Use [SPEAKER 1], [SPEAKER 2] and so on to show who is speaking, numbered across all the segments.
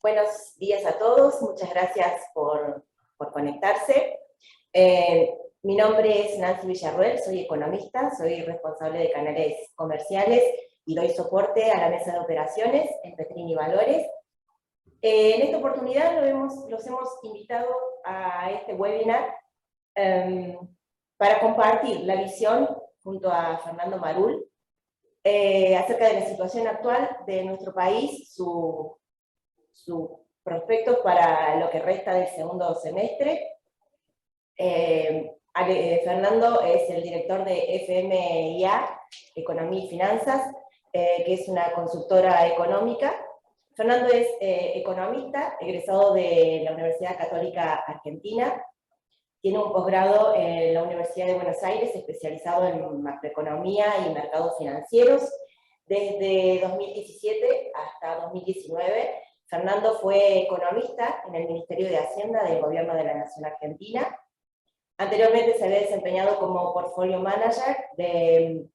[SPEAKER 1] Buenos días a todos, muchas gracias por conectarse. Mi nombre es Nancy Villarruel, soy economista, soy responsable de canales comerciales y doy soporte a la mesa de operaciones en Petrini Valores. En esta oportunidad los hemos invitado a este webinar para compartir la visión junto a Fernando Marul acerca de la situación actual de nuestro país, sus prospectos para lo que resta del segundo semestre. Fernando es el director de FMIA, Economía y Finanzas, que es una consultora económica. Fernando es economista, egresado de la Universidad Católica Argentina. Tiene un posgrado en la Universidad de Buenos Aires, especializado en macroeconomía y mercados financieros. Desde 2017 hasta 2019, Fernando fue economista en el Ministerio de Hacienda del Gobierno de la Nación Argentina. Anteriormente se había desempeñado como portfolio manager del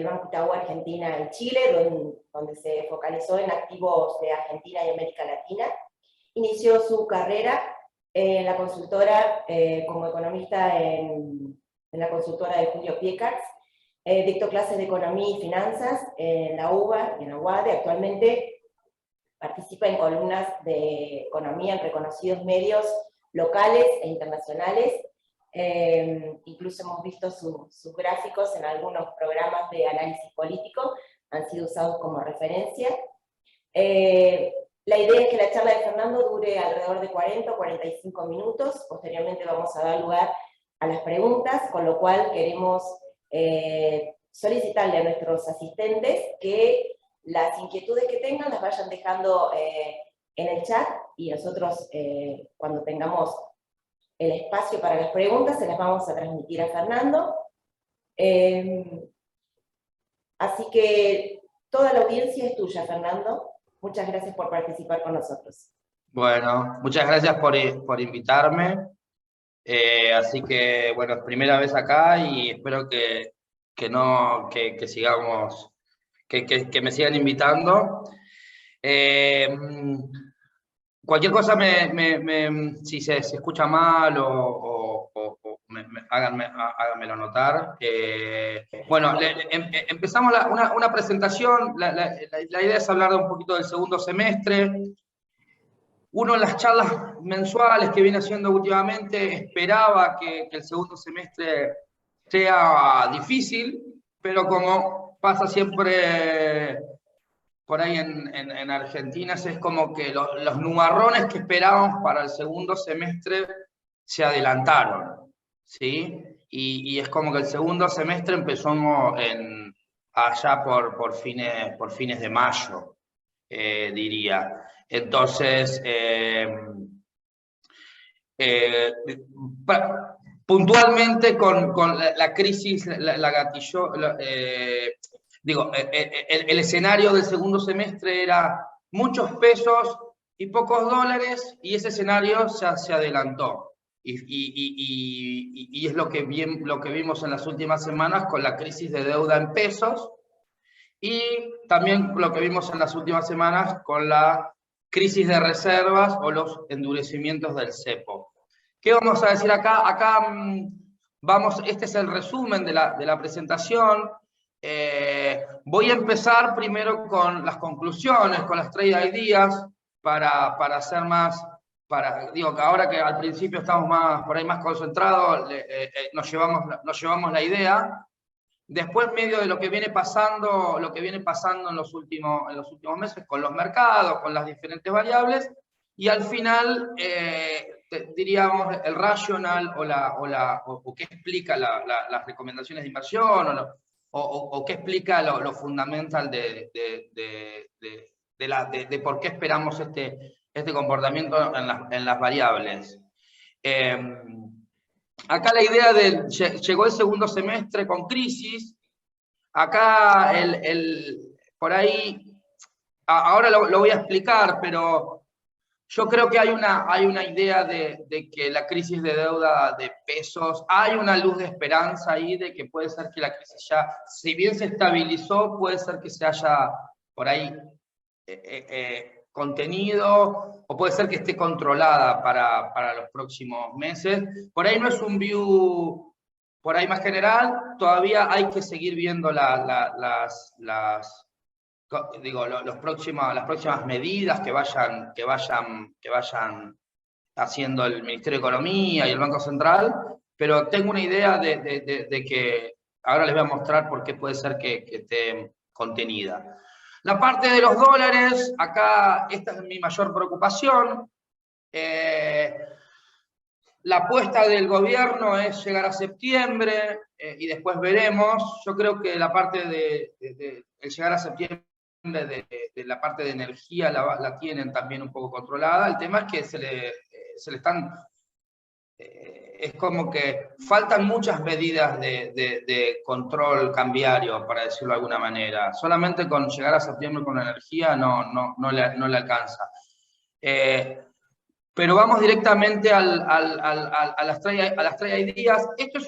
[SPEAKER 1] Banco Itaú Argentina en Chile, donde se focalizó en activos de Argentina y América Latina. Inició su carrera en la consultora, como economista en la consultora de Julio Piecars. Dictó clases de economía y finanzas en la UBA y en la UADE. Actualmente participa en columnas de economía en reconocidos medios locales e internacionales. Incluso hemos visto sus gráficos en algunos programas de análisis político, han sido usados como referencia. La idea es que la charla de Fernando dure alrededor de 40 o 45 minutos, posteriormente vamos a dar lugar a las preguntas, con lo cual queremos solicitarle a nuestros asistentes que las inquietudes que tengan las vayan dejando en el chat, y nosotros cuando tengamos el espacio para las preguntas se las vamos a transmitir a Fernando. Así que toda la audiencia es tuya, Fernando. Muchas gracias por participar con nosotros.
[SPEAKER 2] Bueno, muchas gracias por invitarme. Así que, bueno, es primera vez acá y espero que sigamos, que me sigan invitando. Cualquier cosa, si se escucha mal háganmelo notar. Bueno, empezamos una presentación. La idea es hablar un poquito del segundo semestre. Uno en las charlas mensuales que viene haciendo últimamente esperaba que el segundo semestre sea difícil, pero como pasa siempre por ahí en Argentina, es como que los nubarrones que esperábamos para el segundo semestre se adelantaron, ¿sí? Y es como que el segundo semestre empezó allá por fines de mayo, diría. Entonces, puntualmente con la crisis, la gatilló, el escenario del segundo semestre era muchos pesos y pocos dólares, y ese escenario se adelantó. Y es lo que vimos en las últimas semanas con la crisis de deuda en pesos, y también lo que vimos en las últimas semanas con la crisis de reservas o los endurecimientos del cepo. ¿Qué vamos a decir acá? Este es el resumen de la presentación. Voy a empezar primero con las conclusiones, con las trade ideas, para hacer más, digo que ahora que al principio estamos por ahí más concentrados, nos llevamos la idea. Después, medio de lo que viene pasando en los últimos meses con los mercados, con las diferentes variables, y al final, diríamos, el racional o qué explica las recomendaciones de inversión, o qué explica lo fundamental de por qué esperamos este comportamiento en las variables. Acá la idea llegó el segundo semestre con crisis. Acá, por ahí, ahora lo voy a explicar, pero yo creo que hay una idea de que la crisis de deuda de pesos, hay una luz de esperanza ahí de que puede ser que la crisis ya, si bien se estabilizó, puede ser que se haya por ahí contenido, o puede ser que esté controlada para los próximos meses. Por ahí no es un view por ahí más general, todavía hay que seguir viendo las próximas medidas que vayan haciendo el Ministerio de Economía y el Banco Central, pero tengo una idea de que ahora les voy a mostrar por qué puede ser que esté contenida. La parte de los dólares, acá esta es mi mayor preocupación. La apuesta del gobierno es llegar a septiembre y después veremos. Yo creo que la parte de llegar a septiembre de la parte de energía la tienen también un poco controlada. El tema es que se le están... es como que faltan muchas medidas de control cambiario, para decirlo de alguna manera. Solamente con llegar a septiembre con la energía no le alcanza. Pero vamos directamente a las trade ideas. Esto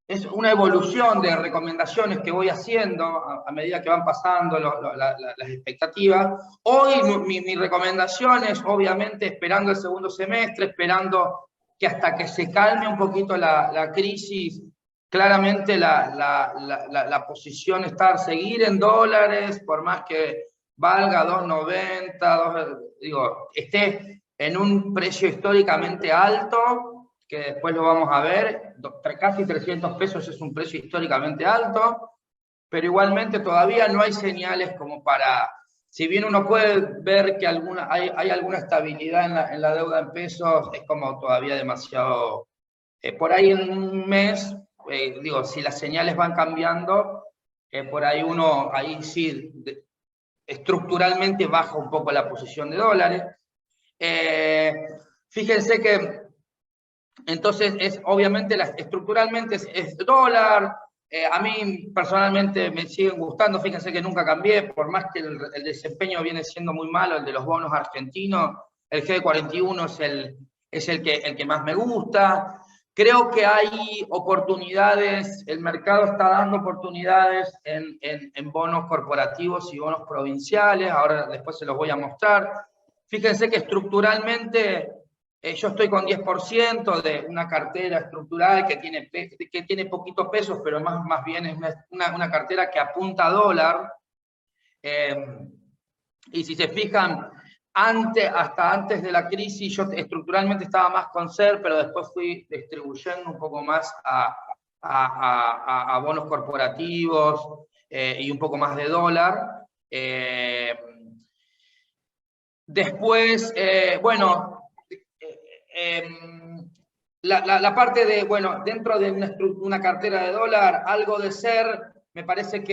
[SPEAKER 2] es una evolución de recomendaciones que voy haciendo a medida que van pasando las expectativas. Hoy mi recomendación es, obviamente, esperando el segundo semestre, esperando que hasta que se calme un poquito la crisis, claramente la posición está seguir en dólares, por más que valga 2.90, digo, esté en un precio históricamente alto, que después lo vamos a ver, casi 300 pesos es un precio históricamente alto, pero igualmente todavía no hay señales como para, si bien uno puede ver que hay alguna estabilidad en la deuda en pesos, es como todavía demasiado, por ahí en un mes, digo, si las señales van cambiando, por ahí sí, estructuralmente baja un poco la posición de dólares. Fíjense que entonces obviamente estructuralmente es dólar. A mí personalmente me siguen gustando, fíjense que nunca cambié, por más que el desempeño viene siendo muy malo, el de los bonos argentinos, el G41 es el que más me gusta. Creo que hay oportunidades, el mercado está dando oportunidades en bonos corporativos y bonos provinciales, ahora después se los voy a mostrar. Fíjense que estructuralmente yo estoy con 10% de una cartera estructural que tiene poquitos pesos, pero más bien es una cartera que apunta a dólar. Y si se fijan, hasta antes de la crisis yo estructuralmente estaba más con SER, pero después fui distribuyendo un poco más a bonos corporativos y un poco más de dólar. Después, bueno, la parte de, bueno, dentro de una cartera de dólar, algo de SER, me parece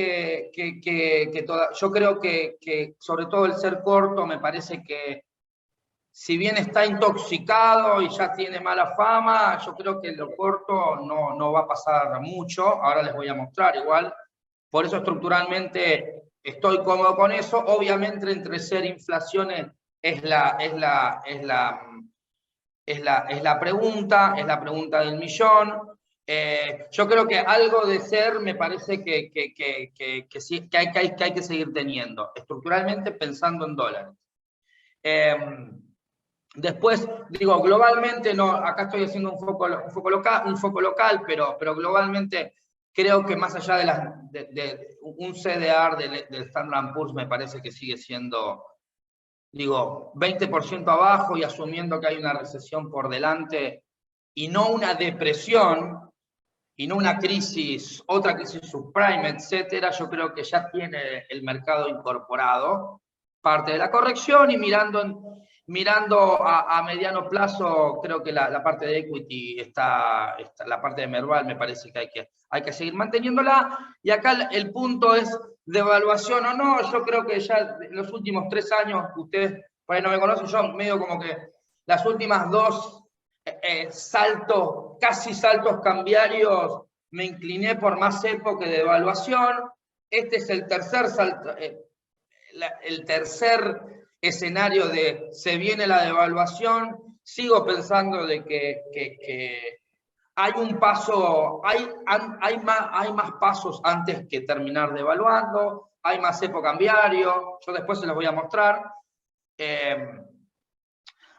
[SPEAKER 2] yo creo que sobre todo el SER corto, me parece que si bien está intoxicado y ya tiene mala fama, yo creo que lo corto no va a pasar mucho, ahora les voy a mostrar igual. Por eso estructuralmente estoy cómodo con eso. Obviamente entre SER e inflaciones es la pregunta del millón. Yo creo que algo de SER me parece sí, que hay que seguir teniendo, estructuralmente pensando en dólares. Después, digo, globalmente, no, acá estoy haciendo un foco local, pero globalmente creo que más allá de un CDR del Standard & Poor's me parece que sigue siendo, digo, 20% abajo y asumiendo que hay una recesión por delante y no una depresión y no una crisis, otra crisis subprime, etcétera, yo creo que ya tiene el mercado incorporado parte de la corrección y mirando a mediano plazo, creo que la parte de equity la parte de Merval me parece que hay que seguir manteniéndola. Y acá el punto es devaluación o no. Yo creo que ya en los últimos 3 años, ustedes por ahí no me conocen, yo medio como que las últimas 2 casi saltos cambiarios, me incliné por más cepo que devaluación. Este es el tercer salto, el tercer escenario de se viene la devaluación. Sigo pensando de que hay un paso, hay más pasos antes que terminar devaluando, hay más cepo cambiario, yo después se los voy a mostrar.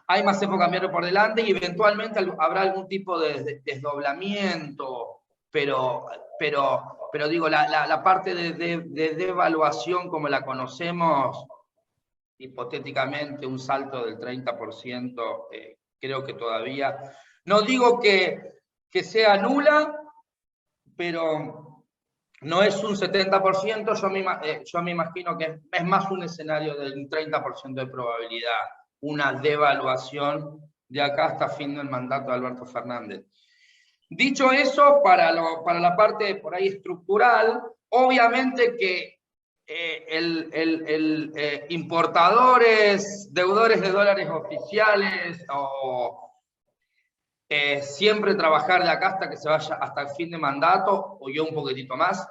[SPEAKER 2] Hay más cepo cambiario por delante y eventualmente habrá algún tipo de desdoblamiento, pero digo, la parte de devaluación como la conocemos, hipotéticamente un salto del 30%, creo que todavía, no digo que sea nula, pero no es un 70%, yo me imagino que es más un escenario del 30% de probabilidad, una devaluación de acá hasta fin del mandato de Alberto Fernández. Dicho eso, para la parte por ahí estructural, obviamente que importadores, deudores de dólares oficiales, o siempre trabajar de acá hasta que se vaya hasta el fin de mandato, o yo un poquitito más,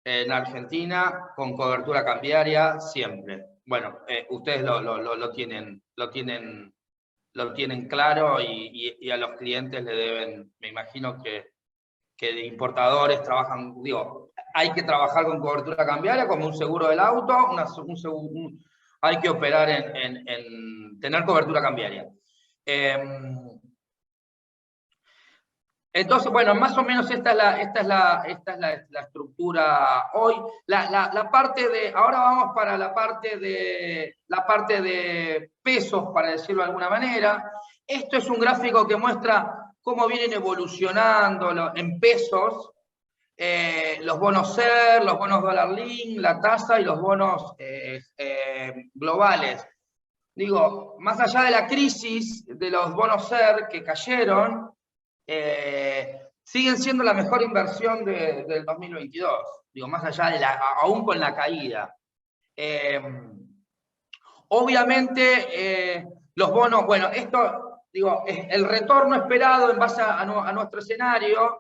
[SPEAKER 2] en Argentina, con cobertura cambiaria, siempre. Bueno, ustedes lo tienen claro y a los clientes le deben, me imagino que de importadores trabajan, digo, hay que trabajar con cobertura cambiaria como un seguro del auto, hay que operar en tener cobertura cambiaria. Entonces, bueno, más o menos esta es la estructura hoy. La parte de, ahora vamos para la parte de pesos, para decirlo de alguna manera. Esto es un gráfico que muestra cómo vienen evolucionando en pesos los bonos SER, los bonos dólar link, la tasa y los bonos globales. Digo, más allá de la crisis de los bonos SER que cayeron, siguen siendo la mejor inversión del 2022, digo, más allá de aún con la caída. Obviamente, los bonos, bueno, esto, digo, el retorno esperado en base a nuestro escenario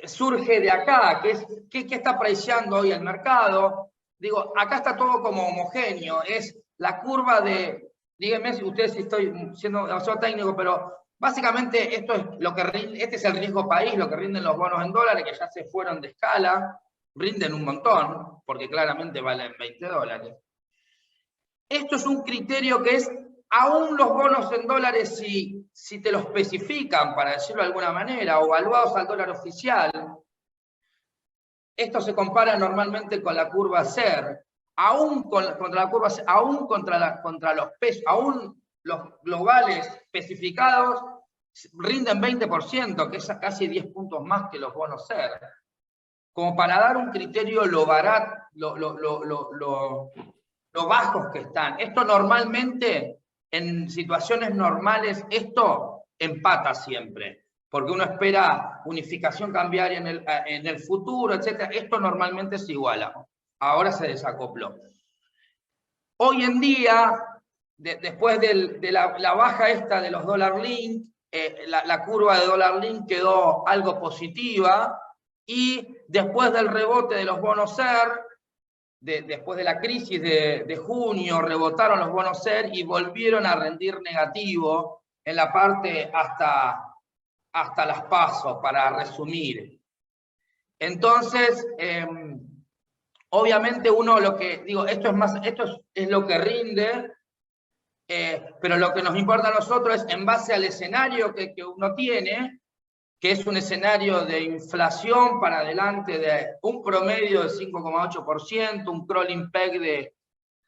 [SPEAKER 2] surge de acá, que es, ¿qué está preciando hoy el mercado? Digo, acá está todo como homogéneo, es la curva de, díganme si ustedes si estoy siendo demasiado técnico, pero básicamente esto es lo que este es el riesgo país, lo que rinden los bonos en dólares, que ya se fueron de escala, rinden un montón, porque claramente valen 20 dólares. Esto es un criterio que es, aún los bonos en dólares, si te lo especifican, para decirlo de alguna manera, o evaluados al dólar oficial, esto se compara normalmente con la curva SER, aún contra la curva SER, aún contra los pesos, aún los globales especificados rinden 20%, que es casi 10 puntos más que los bonos SER. Como para dar un criterio lo barato, lo bajos que están. Esto normalmente, en situaciones normales, esto empata siempre, porque uno espera unificación cambiaria en el futuro, etc. Esto normalmente se iguala. Ahora se desacopló. Hoy en día, después de la baja esta de los dólar link, la curva de dólar link quedó algo positiva, y después del rebote de los bonos SER, después de la crisis de junio, rebotaron los bonos SER y volvieron a rendir negativo en la parte hasta las PASO, para resumir. Entonces, obviamente uno lo que, digo, esto es lo que rinde, pero lo que nos importa a nosotros es, en base al escenario que uno tiene, que es un escenario de inflación para adelante de un promedio de 5,8%, un crawling peg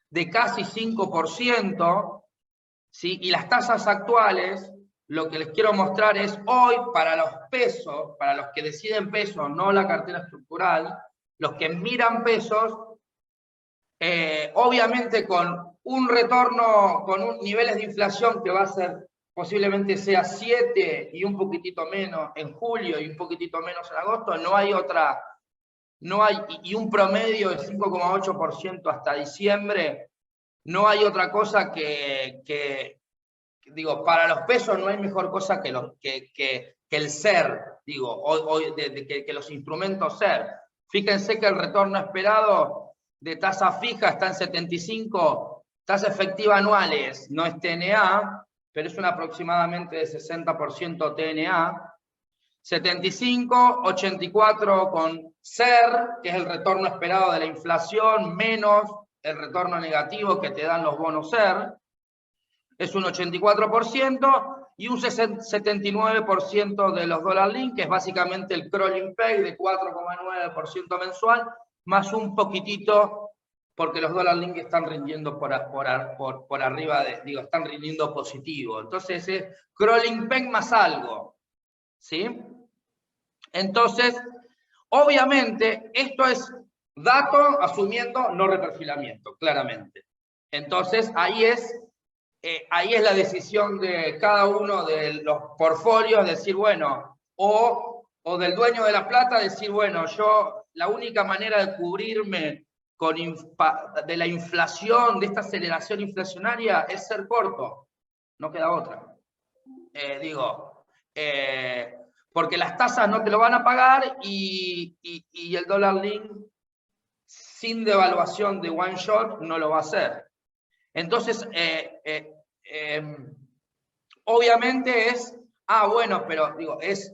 [SPEAKER 2] de casi 5%, ¿sí? Y las tasas actuales, lo que les quiero mostrar es hoy, para los pesos, para los que deciden pesos, no la cartera estructural, los que miran pesos, obviamente con un retorno, con niveles de inflación que va a ser, posiblemente sea 7 y un poquitito menos en julio y un poquitito menos en agosto, y un promedio de 5,8% hasta diciembre, no hay otra cosa que, digo, para los pesos no hay mejor cosa que el SER, digo, que los instrumentos SER. Fíjense que el retorno esperado de tasa fija está en 75, tasa efectiva anuales, no es TNA, pero es un aproximadamente de 60% TNA, 75, 84 con SER, que es el retorno esperado de la inflación, menos el retorno negativo que te dan los bonos SER, es un 84%, y un 79% de los dollar link, que es básicamente el crawling pay de 4,9% mensual, más un poquitito, porque los dollar link están rindiendo por arriba, están rindiendo positivo. Entonces es crawling pay más algo, ¿sí? Entonces, obviamente, esto es dato asumiendo no reperfilamiento, claramente. Entonces, ahí es la decisión de cada uno de los portfolios, decir, bueno, o del dueño de la plata, decir, bueno, yo la única manera de cubrirme de la inflación, de esta aceleración inflacionaria, es ser corto. No queda otra. Porque las tasas no te lo van a pagar y el dólar link sin devaluación de one shot no lo va a hacer. Entonces, obviamente es, bueno, pero es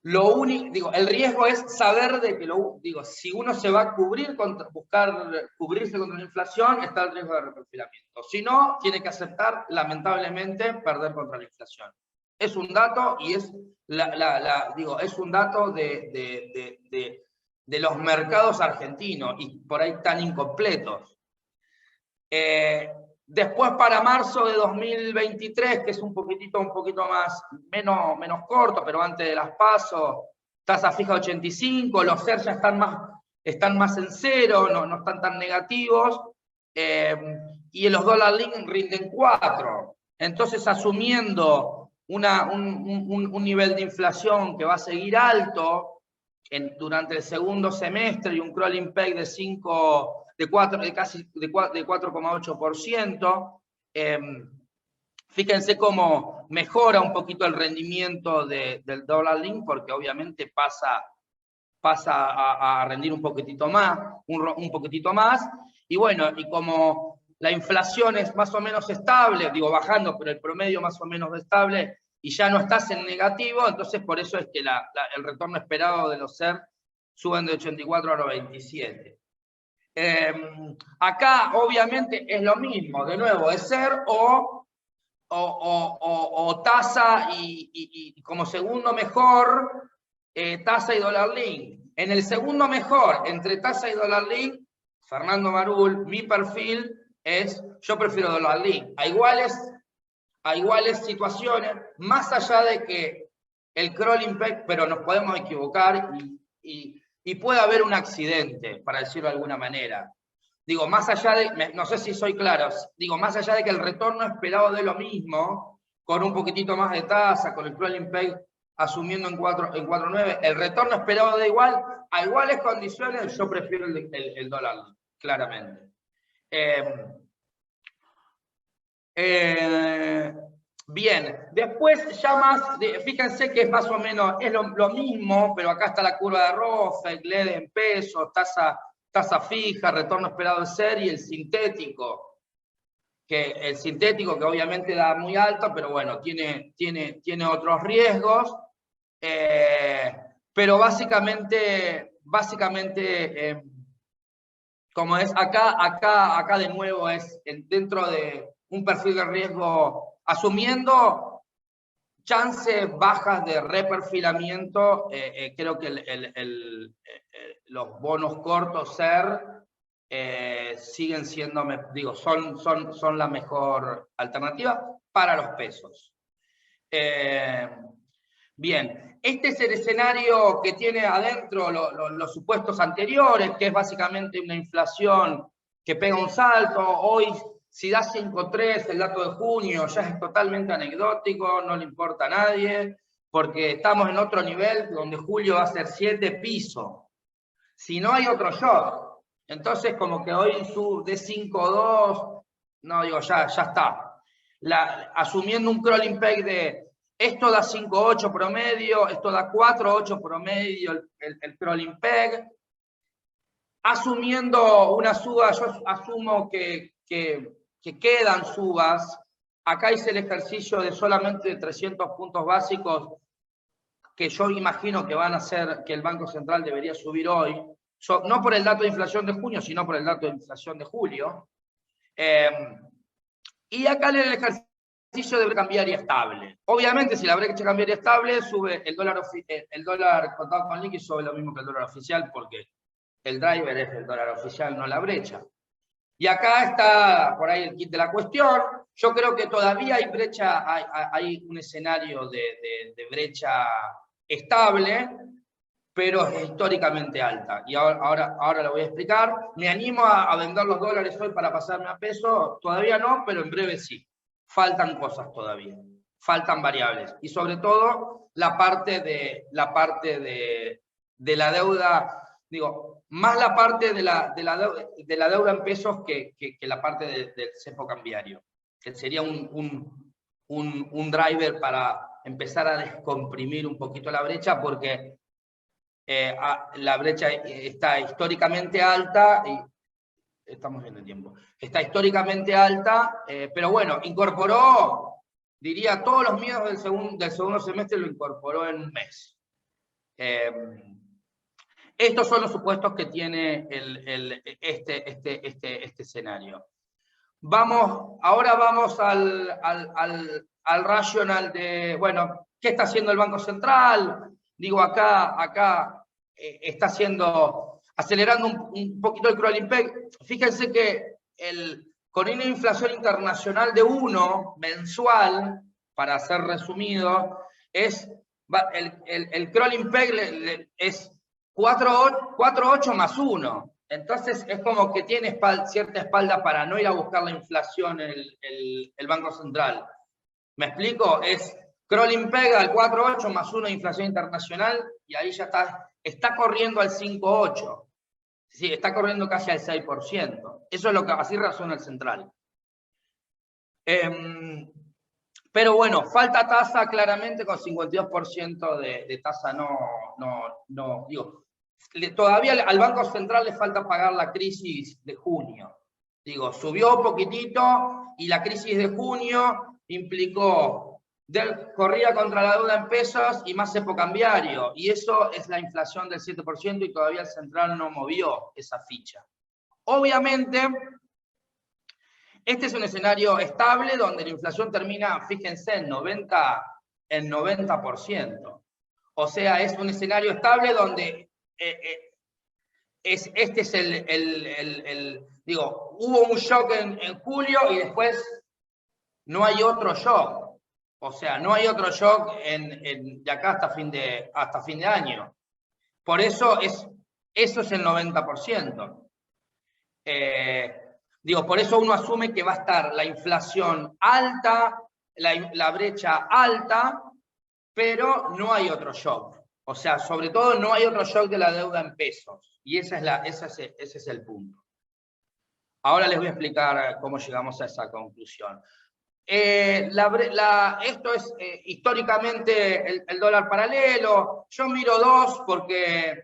[SPEAKER 2] lo único, el riesgo es saber de que si uno se va a cubrirse contra la inflación, está el riesgo de reperfilamiento. Si no, tiene que aceptar, lamentablemente, perder contra la inflación. Es un dato y es es un dato de los mercados argentinos y por ahí tan incompletos. Después para marzo de 2023, que es un poquito más, menos corto, pero antes de las PASO, tasa fija 85, los SER ya están más en cero, no están tan negativos, y los dólar link rinden 4. Entonces, asumiendo un nivel de inflación que va a seguir alto durante el segundo semestre y un crawling peg de 4,8%. Fíjense cómo mejora un poquito el rendimiento del dólar link, porque obviamente pasa a rendir un poquitito más, y bueno, y como la inflación es más o menos estable, bajando, pero el promedio más o menos estable, y ya no estás en negativo, entonces por eso es que el retorno esperado de los SER suben de 84 a 97. Acá obviamente es lo mismo, de nuevo, es SER o tasa y como segundo mejor, tasa y dólar link. En el segundo mejor, entre tasa y dólar link, Fernando Marul, mi perfil es, yo prefiero dólar link. A iguales situaciones, más allá de que el crawling peg, pero nos podemos equivocar y puede haber un accidente, para decirlo de alguna manera. Más allá de, no sé si soy claro, más allá de que el retorno esperado de lo mismo, con un poquitito más de tasa, con el crawling peg asumiendo en 4.9, el retorno esperado de a iguales condiciones, yo prefiero el dólar, claramente. Bien, después ya más, fíjense que es más o menos, es lo mismo, pero acá está la curva de Rofeck, LED en pesos, tasa fija, retorno esperado de SER y el sintético, que obviamente da muy alto, pero bueno, tiene otros riesgos, pero básicamente como es acá de nuevo es dentro de un perfil de riesgo, asumiendo chances bajas de reperfilamiento, creo que los bonos cortos SER siguen siendo, son la mejor alternativa para los pesos. Bien, este es el escenario que tiene adentro los supuestos anteriores, que es básicamente una inflación que pega un salto. Hoy, si da 5.3 el dato de junio, ya es totalmente anecdótico, no le importa a nadie, porque estamos en otro nivel donde julio va a ser 7 piso. Si no hay otro shock, entonces como que hoy de 5.2, no, ya está. Asumiendo un crawling peg de esto da 5.8 promedio, esto da 4.8 promedio el crawling peg. Asumiendo una suba, yo asumo que quedan subas acá hice el ejercicio de solamente 300 puntos básicos que yo imagino que van a ser, que el Banco Central debería subir hoy, no por el dato de inflación de junio, sino por el dato de inflación de julio. Y acá en el ejercicio de brecha cambiaria estable. Obviamente, si la brecha cambiaria estable, sube el dólar contado con liqui, sube lo mismo que el dólar oficial, porque el driver es el dólar oficial, no la brecha. Y acá está por ahí el kit de la cuestión. Yo creo que todavía hay brecha, hay un escenario de brecha estable, pero es históricamente alta. Y ahora lo voy a explicar. Me animo a vender los dólares hoy para pasarme a peso. Todavía no, pero en breve sí. Faltan cosas todavía. Faltan variables. Y sobre todo la parte de la deuda, digo, más la parte de la deuda en pesos que la parte del cepo cambiario, que sería un driver para empezar a descomprimir un poquito la brecha, porque la brecha está históricamente alta, y estamos viendo el tiempo, está históricamente alta, pero bueno, incorporó, diría, todos los miedos del segundo semestre lo incorporó en un mes. Estos son los supuestos que tiene este escenario. Ahora vamos al racional de, bueno, ¿qué está haciendo el Banco Central? Digo, acá está acelerando un poquito el crawling peg. Fíjense que con una inflación internacional de 1 mensual, para ser resumido, el crawling peg es 4,8 más 1. Entonces es como que tiene cierta espalda para no ir a buscar la inflación el Banco Central. ¿Me explico? Es crawling pega al 4,8 más 1 de inflación internacional, y ahí ya está corriendo al 5,8. Sí, está corriendo casi al 6%. Eso es lo que así razona el central. Pero bueno, falta tasa claramente, con 52% de tasa digo, todavía al Banco Central le falta pagar la crisis de junio. Digo, subió un poquitito, y la crisis de junio implicó corrida contra la deuda en pesos y más cepo cambiario. Y eso es la inflación del 7%, y todavía el Central no movió esa ficha. Obviamente, este es un escenario estable donde la inflación termina, fíjense, en 90%. O sea, es un escenario estable donde digo, hubo un shock en julio y después no hay otro shock. O sea, no hay otro shock de acá hasta fin de año. Por eso eso es el 90%. Digo, por eso uno asume que va a estar la inflación alta, la brecha alta, pero no hay otro shock. O sea, sobre todo no hay otro shock de la deuda en pesos. Y ese es el punto. Ahora les voy a explicar cómo llegamos a esa conclusión. Esto es históricamente el dólar paralelo. Yo miro dos porque,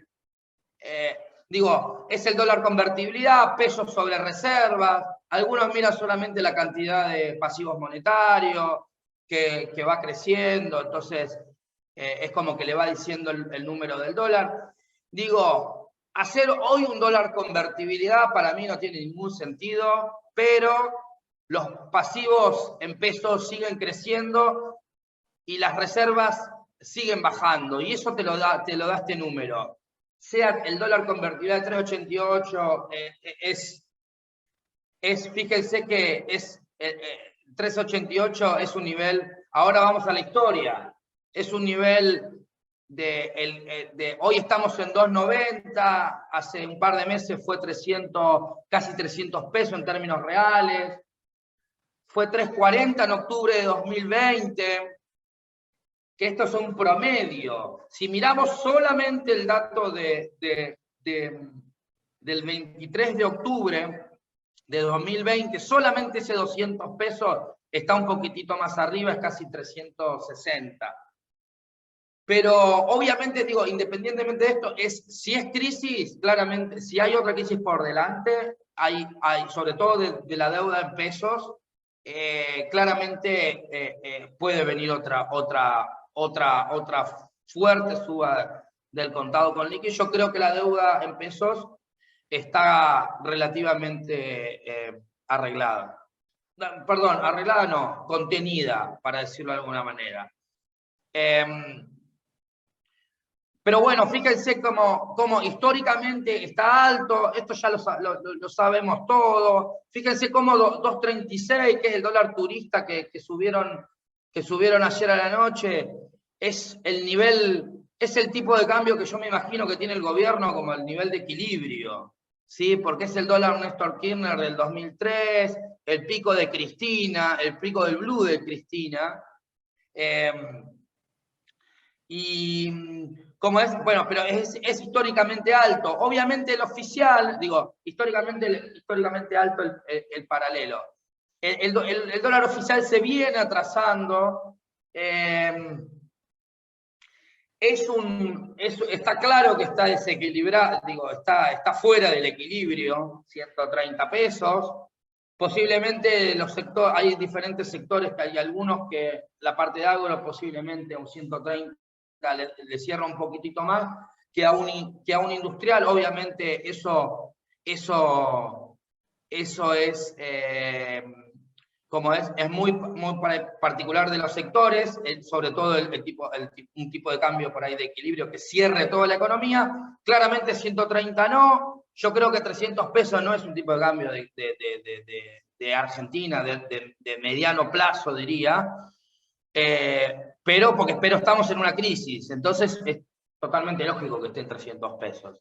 [SPEAKER 2] digo, es el dólar convertibilidad, pesos sobre reservas. Algunos miran solamente la cantidad de pasivos monetarios que va creciendo, entonces es como que le va diciendo el número del dólar. Digo, hacer hoy un dólar convertibilidad para mí no tiene ningún sentido, pero los pasivos en pesos siguen creciendo y las reservas siguen bajando, y eso te lo da este número. Sea el dólar convertibilidad de 3,88, fíjense que 3,88 es un nivel, ahora vamos a la historia, es un nivel hoy estamos en 2,90, hace un par de meses fue casi 300 pesos en términos reales, fue 3,40 en octubre de 2020, que esto es un promedio. Si miramos solamente el dato del 23 de octubre de 2020, solamente ese 200 pesos está un poquitito más arriba, es casi 360. Pero obviamente, digo, independientemente de esto, si es crisis, claramente, si hay otra crisis por delante, hay sobre todo de la deuda en pesos, claramente puede venir otra fuerte suba del contado con liqui. Yo creo que la deuda en pesos está relativamente arreglada. Perdón, arreglada no, contenida, para decirlo de alguna manera. Pero bueno, fíjense cómo históricamente está alto, esto ya lo sabemos todo. Fíjense cómo 2.36, que es el dólar turista que subieron ayer a la noche, es el nivel, es el tipo de cambio que yo me imagino que tiene el gobierno como el nivel de equilibrio, ¿sí? Porque es el dólar Néstor Kirchner del 2003, el pico de Cristina, el pico del blue de Cristina. Y como es, bueno, pero es históricamente alto. Obviamente el oficial, digo, históricamente alto el paralelo. El dólar oficial se viene atrasando. Está claro que está desequilibrado, digo, está fuera del equilibrio, 130 pesos. Posiblemente los sectores, hay diferentes sectores, que hay algunos que la parte de agro posiblemente a un 130 le cierra un poquitito más que a un industrial. Obviamente eso es, como es muy particular de los sectores, sobre todo un tipo de cambio por ahí de equilibrio que cierre toda la economía. Claramente 130 no, yo creo que 300 pesos no es un tipo de cambio de Argentina, de mediano plazo, diría. Pero estamos en una crisis, entonces es totalmente lógico que esté en 300 pesos.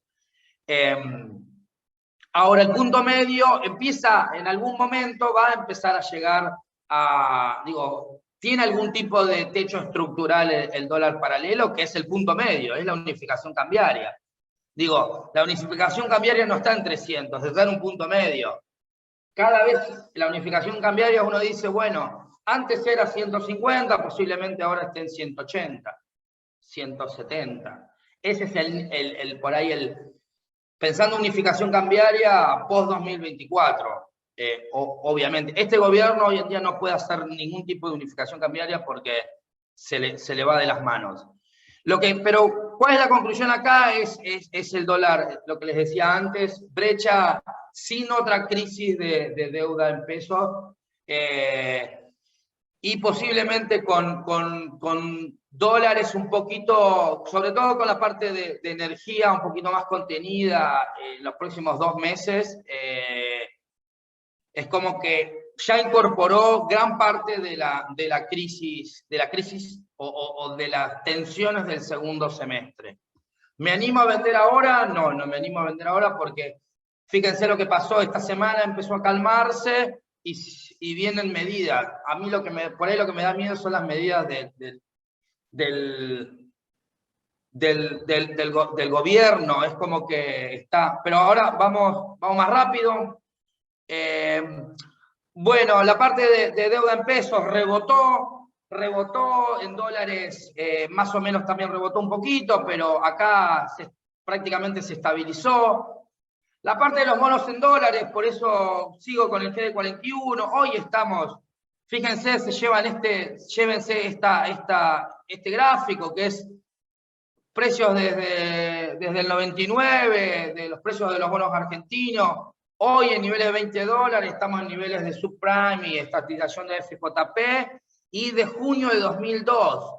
[SPEAKER 2] Ahora el punto medio empieza, en algún momento va a empezar a llegar a, digo, tiene algún tipo de techo estructural el dólar paralelo, que es el punto medio, es la unificación cambiaria. Digo, la unificación cambiaria no está en 300, está en un punto medio. Cada vez la unificación cambiaria uno dice, bueno, antes era 150, posiblemente ahora esté en 180, 170. Ese es por ahí pensando en unificación cambiaria post-2024. Obviamente, este gobierno hoy en día no puede hacer ningún tipo de unificación cambiaria porque se le va de las manos. Pero, ¿cuál es la conclusión acá? Es el dólar, lo que les decía antes, brecha sin otra crisis de deuda en pesos, y posiblemente con dólares un poquito, sobre todo con la parte de energía un poquito más contenida en los próximos 2 meses, es como que ya incorporó gran parte de la crisis o de las tensiones del segundo semestre. ¿Me animo a vender ahora? No me animo a vender ahora porque fíjense lo que pasó esta semana, empezó a calmarse y vienen medidas. A mí por ahí lo que me da miedo son las medidas del gobierno, es como que está. Pero ahora vamos más rápido. Bueno, la parte de deuda en pesos rebotó en dólares, más o menos también rebotó un poquito, pero acá prácticamente se estabilizó. La parte de los bonos en dólares, por eso sigo con el GD41, hoy estamos, fíjense, llévense este gráfico que es precios desde el 99, de los precios de los bonos argentinos. Hoy en niveles de $20, estamos en niveles de subprime y estatización de FJP, y de junio de 2002.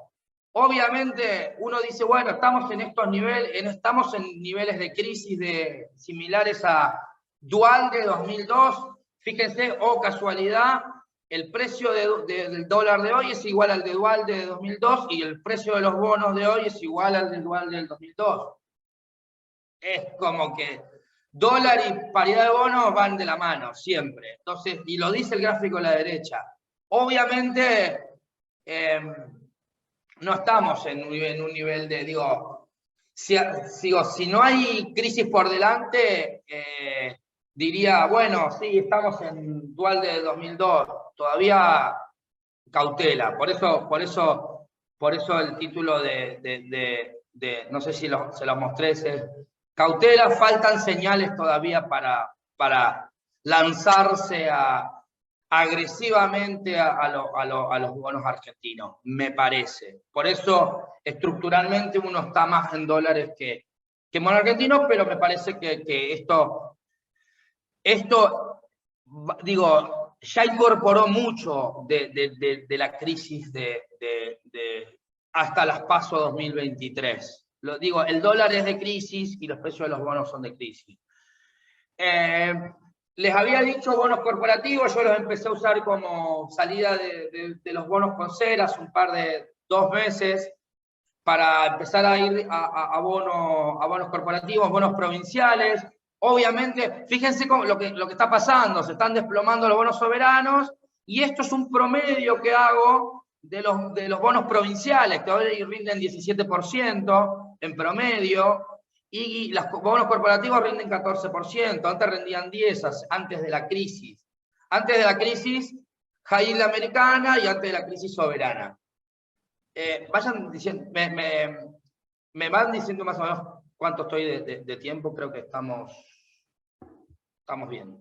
[SPEAKER 2] Obviamente uno dice, bueno, estamos en estos niveles, estamos en niveles de crisis similares a Dual de 2002. Fíjense, casualidad, el precio del dólar de hoy es igual al de Dual de 2002 y el precio de los bonos de hoy es igual al de Dual del 2002. Es como que dólar y paridad de bonos van de la mano, siempre. Entonces, y lo dice el gráfico a la derecha. Obviamente, no estamos en un nivel de, si no hay crisis por delante, diría, bueno, sí, estamos en Dual de 2002, todavía cautela. Por eso el título no sé si se los mostré, cautela, faltan señales todavía para lanzarse agresivamente a los bonos argentinos, me parece. Por eso, estructuralmente, uno está más en dólares que en bonos argentinos, pero me parece que esto, digo, ya incorporó mucho de la crisis hasta las PASO 2023. Lo digo, el dólar es de crisis y los precios de los bonos son de crisis. Les había dicho bonos corporativos, yo los empecé a usar como salida de los bonos con ceras, 2 meses, para empezar a ir a bonos corporativos, bonos provinciales. Obviamente, fíjense lo que está pasando, se están desplomando los bonos soberanos, y esto es un promedio que hago de los bonos provinciales, que hoy rinden 17% en promedio, y los bonos corporativos rinden 14%, antes rendían 10%, antes de la crisis. Antes de la crisis, high yield americana, y antes de la crisis soberana. Vayan diciendo, me van diciendo más o menos cuánto estoy de tiempo, creo que estamos bien.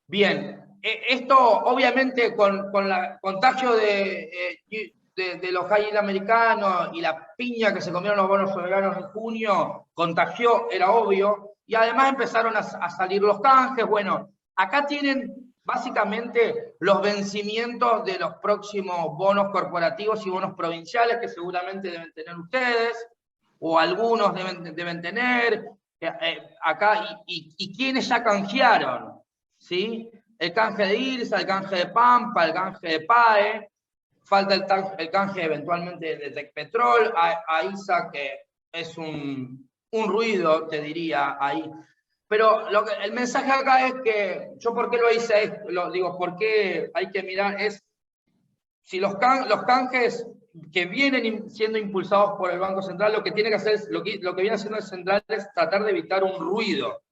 [SPEAKER 2] Bien, esto obviamente con el contagio de los high yield americanos y la piña que se comieron los bonos soberanos en junio, contagió, era obvio, y además empezaron a salir los canjes. Bueno, acá tienen básicamente los vencimientos de los próximos bonos corporativos y bonos provinciales que seguramente deben tener ustedes, o algunos deben tener, acá, y quienes ya canjearon, ¿sí? El canje de IRSA, el canje de Pampa, el canje de PAE, falta el canje eventualmente de Tecpetrol, a ISA, que es un ruido, te diría, ahí. Pero el mensaje acá es que, yo por qué lo hice, digo, por qué hay que mirar, es si los canjes que vienen siendo impulsados por el Banco Central, lo que tiene que hacer, lo que viene haciendo el Central es tratar de evitar un ruido.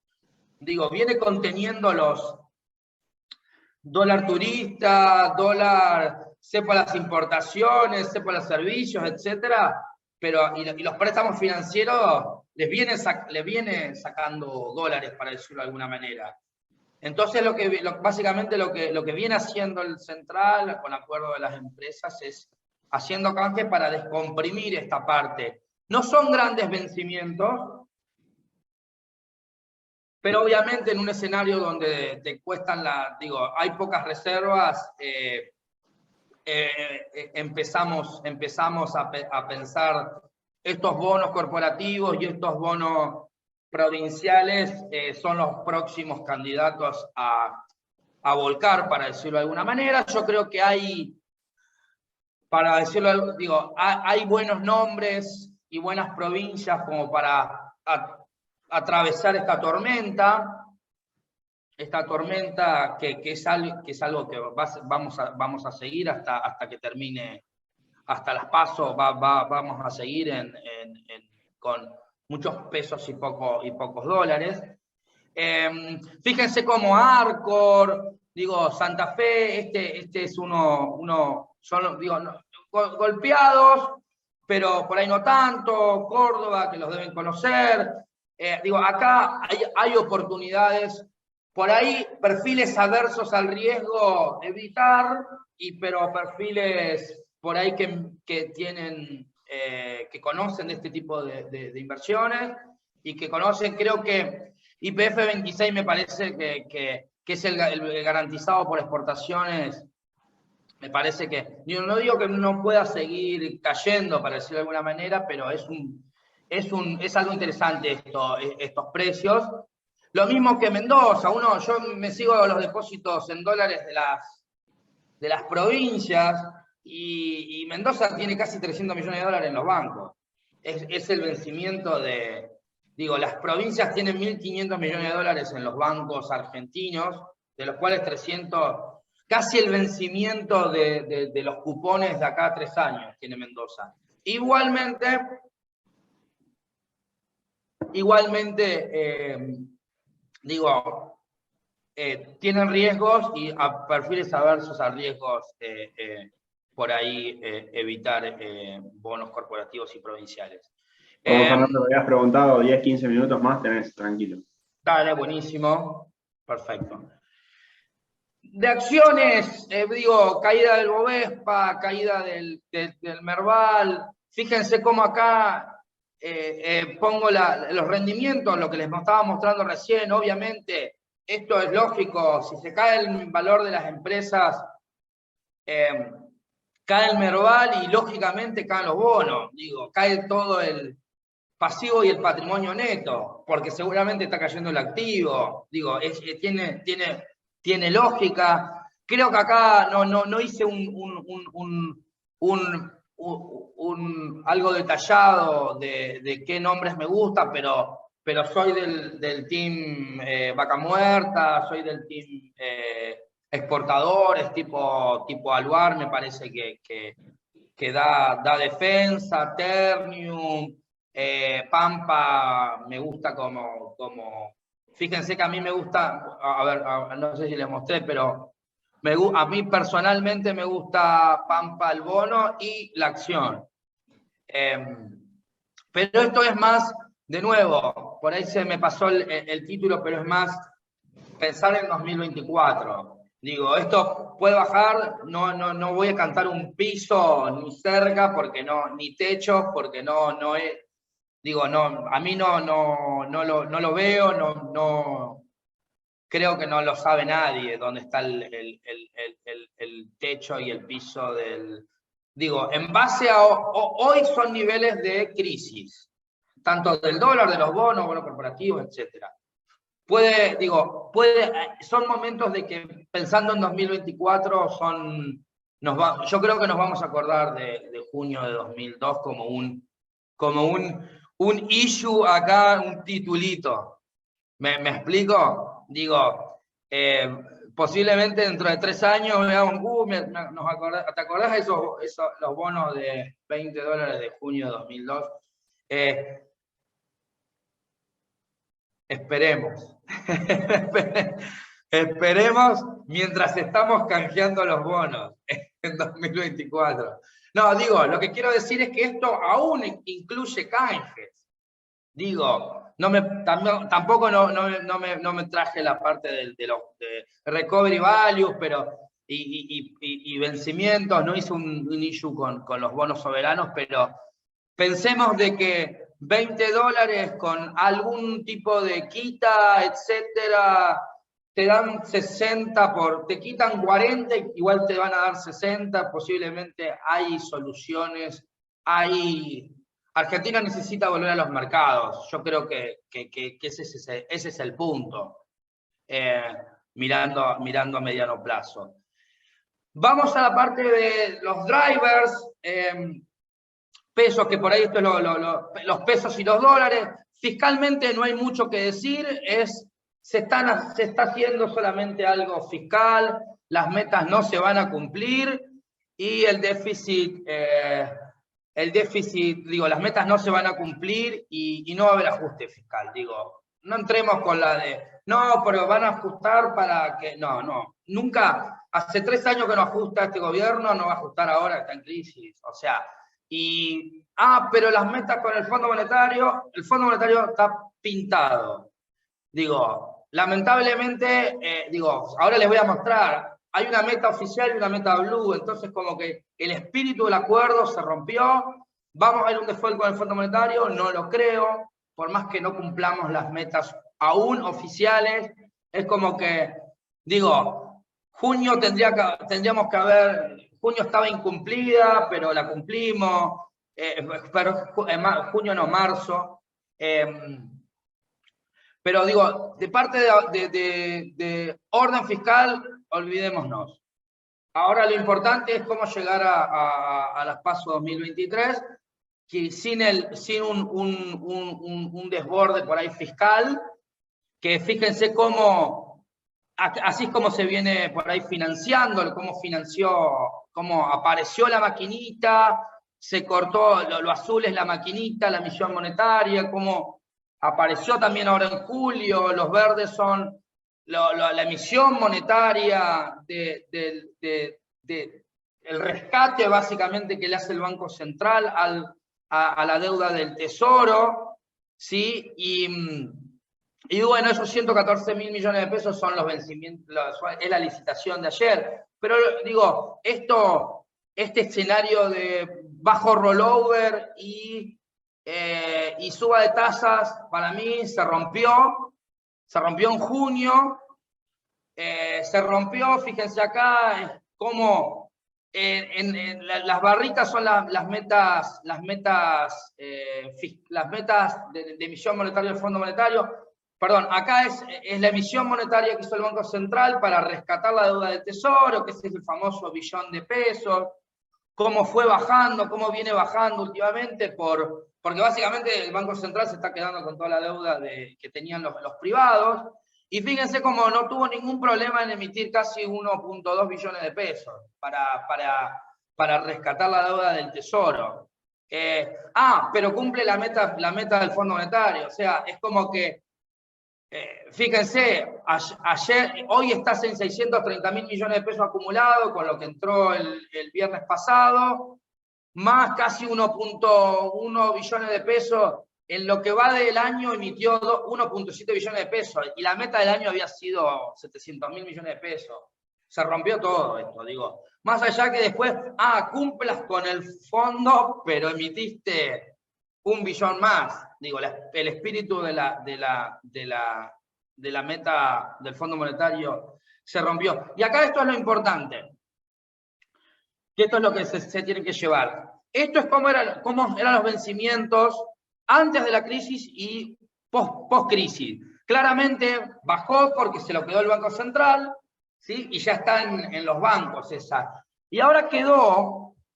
[SPEAKER 2] Digo, viene conteniendo los dólar turista, dólar cepa las importaciones, cepa los servicios, etcétera, pero y los préstamos financieros les viene sacando dólares, para decirlo de alguna manera. Entonces, básicamente lo que viene haciendo el Central, con acuerdo de las empresas, es haciendo canje para descomprimir esta parte. No son grandes vencimientos, pero obviamente en un escenario donde te cuestan hay pocas reservas, empezamos a pensar estos bonos corporativos y estos bonos provinciales son los próximos candidatos a volcar, para decirlo de alguna manera. Yo creo que hay, para decirlo, hay buenos nombres y buenas provincias como para atravesar esta tormenta que es algo que vamos a seguir hasta que termine, hasta las PASO, vamos a seguir con muchos pesos y pocos dólares. Fíjense como Arcor, Santa Fe, este es son, golpeados, pero por ahí no tanto, Córdoba, que los deben conocer. Acá hay oportunidades, por ahí perfiles adversos al riesgo evitar, pero perfiles por ahí que tienen, que conocen de este tipo de inversiones y que conocen, creo que YPF 26 me parece que es el garantizado por exportaciones. Me parece que, no digo que no pueda seguir cayendo, para decirlo de alguna manera, pero es algo interesante estos precios. Lo mismo que Mendoza, yo me sigo los depósitos en dólares de las provincias, y Mendoza tiene casi 300 millones de dólares en los bancos. Es el vencimiento las provincias tienen 1.500 millones de dólares en los bancos argentinos, de los cuales 300, casi el vencimiento de los cupones de acá a 3 años tiene Mendoza. Igualmente, tienen riesgos y a perfiles adversos a riesgos, por ahí evitar bonos corporativos y provinciales.
[SPEAKER 3] Como Fernando me habías preguntado, 10, 15 minutos más tenés, tranquilo.
[SPEAKER 2] Dale, buenísimo. Perfecto. De acciones, digo, caída del Bovespa, caída del Merval. Fíjense cómo acá pongo los rendimientos, lo que les estaba mostrando recién. Obviamente, esto es lógico. Si se cae el valor de las empresas, cae el Merval y lógicamente caen los bonos. Digo, cae todo el pasivo y el patrimonio neto, porque seguramente está cayendo el activo. Digo, tiene lógica. Creo que acá no hice algo detallado de qué nombres me gusta, pero soy del team Vaca Muerta, soy del team exportadores, tipo Aluar, me parece que da defensa, Ternium, Pampa me gusta como... Fíjense que a mí me gusta, a ver, no sé si les mostré, pero a mí personalmente me gusta Pampa el bono y la acción. Pero esto es más, de nuevo, por ahí se me pasó el título, pero es más pensar en 2024. Digo, esto puede bajar, no voy a cantar un piso ni cerca, porque ni techo, porque no es, digo, no, a mí no lo veo, creo que no lo sabe nadie dónde está el techo y el piso del... Digo, en base a... hoy son niveles de crisis, tanto del dólar, de los bonos corporativos, etc. Son momentos de que, pensando en 2024, yo creo que nos vamos a acordar de junio de 2002 como un issue acá, un titulito. ¿Me explico? Digo, posiblemente dentro de 3 años veamos, ¿te acordás de los bonos de $20 de junio de 2002? Esperemos. Esperemos mientras estamos canjeando los bonos en 2024. No, digo, lo que quiero decir es que esto aún incluye canjes. Digo, tampoco no me traje la parte de recovery values, pero y vencimientos, no hice un issue con los bonos soberanos, pero pensemos de que $20 con algún tipo de quita, etcétera, te dan 60 te quitan 40, igual te van a dar 60, posiblemente hay soluciones, Argentina necesita volver a los mercados. Yo creo que ese es el punto, mirando a mediano plazo. Vamos a la parte de los drivers, pesos, que por ahí esto es los pesos y los dólares. Fiscalmente no hay mucho que decir, se está haciendo solamente algo fiscal, las metas no se van a cumplir y el déficit, digo, las metas no se van a cumplir y no va a haber ajuste fiscal. Digo, no entremos con la de, no, pero van a ajustar para que, no, nunca, hace 3 años que no ajusta este gobierno, no va a ajustar ahora que está en crisis, o sea, pero las metas con el Fondo Monetario está pintado. Digo, lamentablemente, ahora les voy a mostrar, hay una meta oficial y una meta blue, entonces como que el espíritu del acuerdo se rompió, vamos a ir a un default con el Fondo Monetario, no lo creo, por más que no cumplamos las metas aún oficiales, es como que, junio junio estaba incumplida, pero la cumplimos, junio no, marzo, pero de parte de orden fiscal, olvidémonos. Ahora lo importante es cómo llegar a las PASO 2023, que sin un desborde por ahí fiscal, que fíjense cómo, así es como se viene por ahí financiando, cómo apareció la maquinita, se cortó, lo azul es la maquinita, la emisión monetaria, cómo apareció también ahora en julio, los verdes son la emisión monetaria el rescate básicamente que le hace el Banco Central a la deuda del Tesoro, ¿sí? Y bueno, esos 114 mil millones de pesos son los vencimientos, es la licitación de ayer. Pero digo, este escenario de bajo rollover y suba de tasas, para mí se rompió en junio, se rompió, fíjense acá, cómo las barritas son las metas de emisión monetaria del Fondo Monetario. Perdón, acá es la emisión monetaria que hizo el Banco Central para rescatar la deuda del Tesoro, que ese es el famoso billón de pesos, cómo fue bajando, cómo viene bajando últimamente, porque básicamente el Banco Central se está quedando con toda la deuda que tenían los privados, y fíjense cómo no tuvo ningún problema en emitir casi 1.2 billones de pesos para rescatar la deuda del Tesoro. Pero cumple la meta del Fondo Monetario, o sea, es como que fíjense, hoy estás en 630 mil millones de pesos acumulados, con lo que entró el viernes pasado, más casi 1.1 billones de pesos. En lo que va del año emitió 1.7 billones de pesos, y la meta del año había sido 700 mil millones de pesos. Se rompió todo esto, digo. Más allá que después, cumplas con el fondo, pero emitiste 1 billón más. Digo, el espíritu de la meta del Fondo Monetario se rompió. Y acá esto es lo importante, que esto es lo que se tiene que llevar. Esto es cómo eran los vencimientos antes de la crisis y post-crisis. Claramente bajó porque se lo quedó el Banco Central, ¿sí? Y ya está en los bancos esa. Y ahora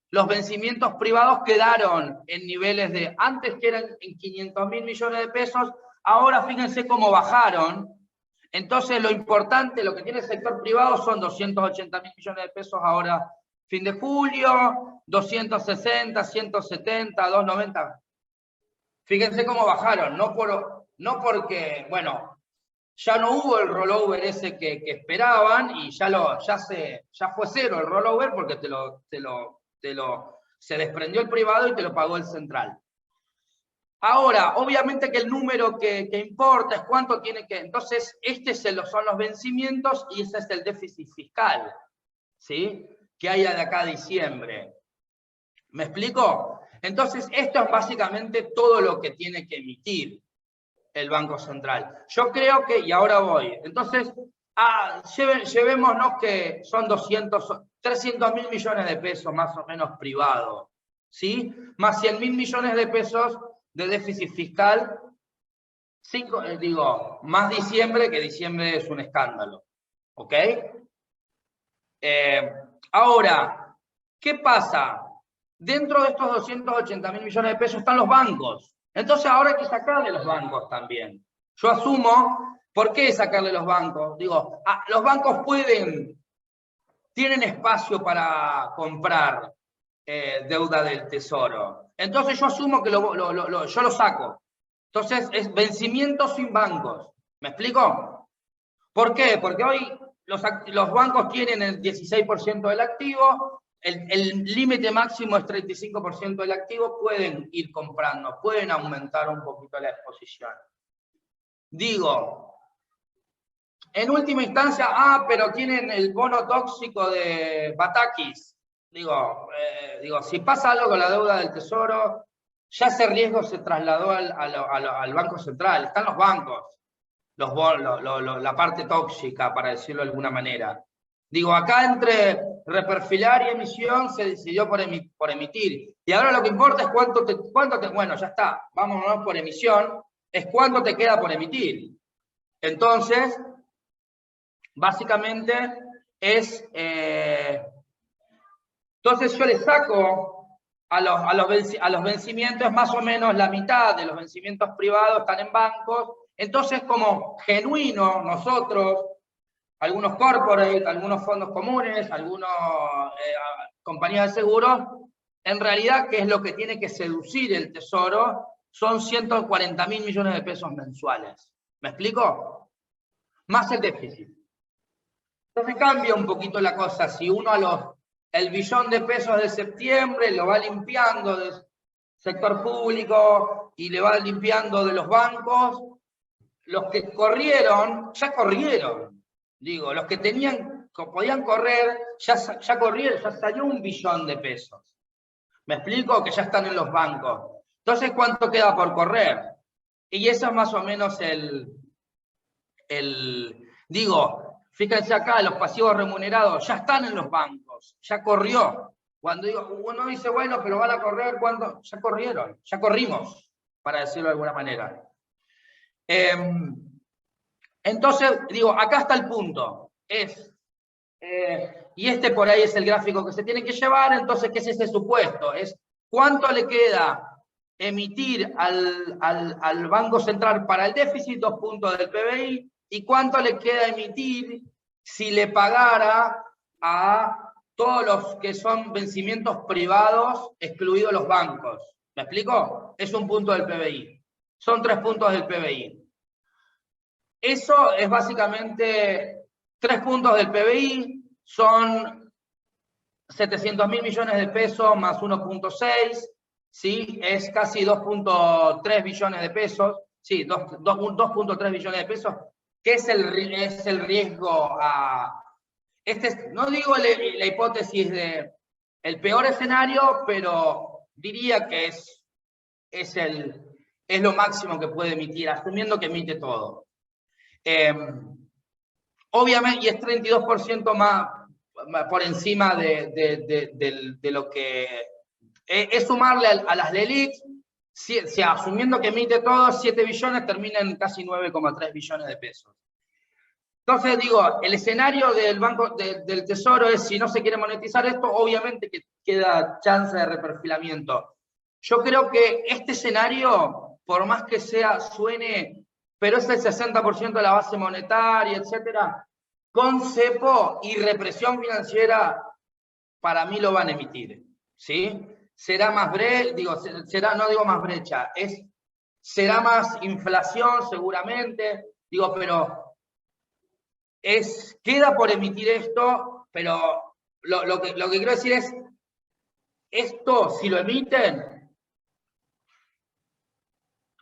[SPEAKER 2] los vencimientos privados quedaron en niveles de, antes que eran en 500 mil millones de pesos, ahora fíjense cómo bajaron. Entonces lo importante, lo que tiene el sector privado son 280 mil millones de pesos ahora, fin de julio, 260, 170, 290. Fíjense cómo bajaron, no porque, bueno, ya no hubo el rollover ese que esperaban, y ya fue cero el rollover, porque se desprendió el privado y te lo pagó el central. Ahora, obviamente que el número que importa es cuánto tiene que... Entonces, son los vencimientos y ese es el déficit fiscal, ¿sí? Que hay de acá a diciembre. ¿Me explico? Entonces, esto es básicamente todo lo que tiene que emitir el Banco Central. Yo creo que, y ahora voy, entonces, llevémonos que son 300 mil millones de pesos más o menos privados, ¿sí? Más 100 mil millones de pesos de déficit fiscal, más diciembre, que diciembre es un escándalo, ¿ok? Ahora, ¿qué pasa? Dentro de estos 280 mil millones de pesos están los bancos. Entonces ahora hay que sacarle los bancos también. Yo asumo, ¿por qué sacarle los bancos? Digo, los bancos tienen espacio para comprar deuda del Tesoro. Entonces yo asumo que yo lo saco. Entonces es vencimiento sin bancos. ¿Me explico? ¿Por qué? Porque hoy los bancos tienen el 16% del activo, el límite máximo es 35% del activo, pueden ir comprando, pueden aumentar un poquito la exposición. Digo, en última instancia, pero tienen el bono tóxico de Batakis. Digo, si pasa algo con la deuda del Tesoro, ya ese riesgo se trasladó al Banco Central, están los bancos. La parte tóxica, para decirlo de alguna manera. Digo, acá entre reperfilar y emisión se decidió por emitir. Y ahora lo que importa es bueno, ya está, vámonos por emisión, es cuánto te queda por emitir. Entonces, básicamente entonces yo le saco a los vencimientos, más o menos la mitad de los vencimientos privados están en bancos. Entonces, como genuino, nosotros, algunos corporates, algunos fondos comunes, algunas compañías de seguros, en realidad, ¿qué es lo que tiene que seducir el Tesoro? Son 140 mil millones de pesos mensuales. ¿Me explico? Más el déficit. Entonces cambia un poquito la cosa. Si uno el billón de pesos de septiembre lo va limpiando del sector público y le va limpiando de los bancos, los que corrieron, ya corrieron. Digo, los que podían correr, ya corrieron, ya salió 1 billón de pesos. ¿Me explico? Que ya están en los bancos. Entonces, ¿cuánto queda por correr? Y eso es más o menos digo, fíjense acá, los pasivos remunerados ya están en los bancos, ya corrió. Cuando uno dice, bueno, pero van a correr, ¿cuánto? Ya corrieron, ya corrimos, para decirlo de alguna manera. Entonces, digo, acá está el punto. Y este por ahí es el gráfico que se tiene que llevar. Entonces, ¿qué es ese supuesto? Es cuánto le queda emitir al Banco Central para el déficit, 2 puntos del PBI, y cuánto le queda emitir si le pagara a todos los que son vencimientos privados, excluidos los bancos. ¿Me explico? Es 1 punto del PBI. Son 3 puntos del PBI. Eso es básicamente 3 puntos del PBI, son 700.000 millones de pesos más 1.6, ¿sí? Es casi 2.3 billones de pesos, sí, 2.3 billones de pesos, que es el riesgo a... no digo la hipótesis de el peor escenario, pero diría que es lo máximo que puede emitir, asumiendo que emite todo. Obviamente, y es 32% más por encima de lo que... es sumarle a las LELIQs, si asumiendo que emite todo, 7 billones termina en casi 9,3 billones de pesos. Entonces, digo, el escenario del Banco del Tesoro es, si no se quiere monetizar esto, obviamente que queda chance de reperfilamiento. Yo creo que este escenario, por más que suene, pero es el 60% de la base monetaria, etcétera, con cepo y represión financiera, para mí lo van a emitir, ¿sí? Será más no digo más brecha, será más inflación seguramente, digo, pero queda por emitir esto, pero lo que quiero decir es, esto, si lo emiten,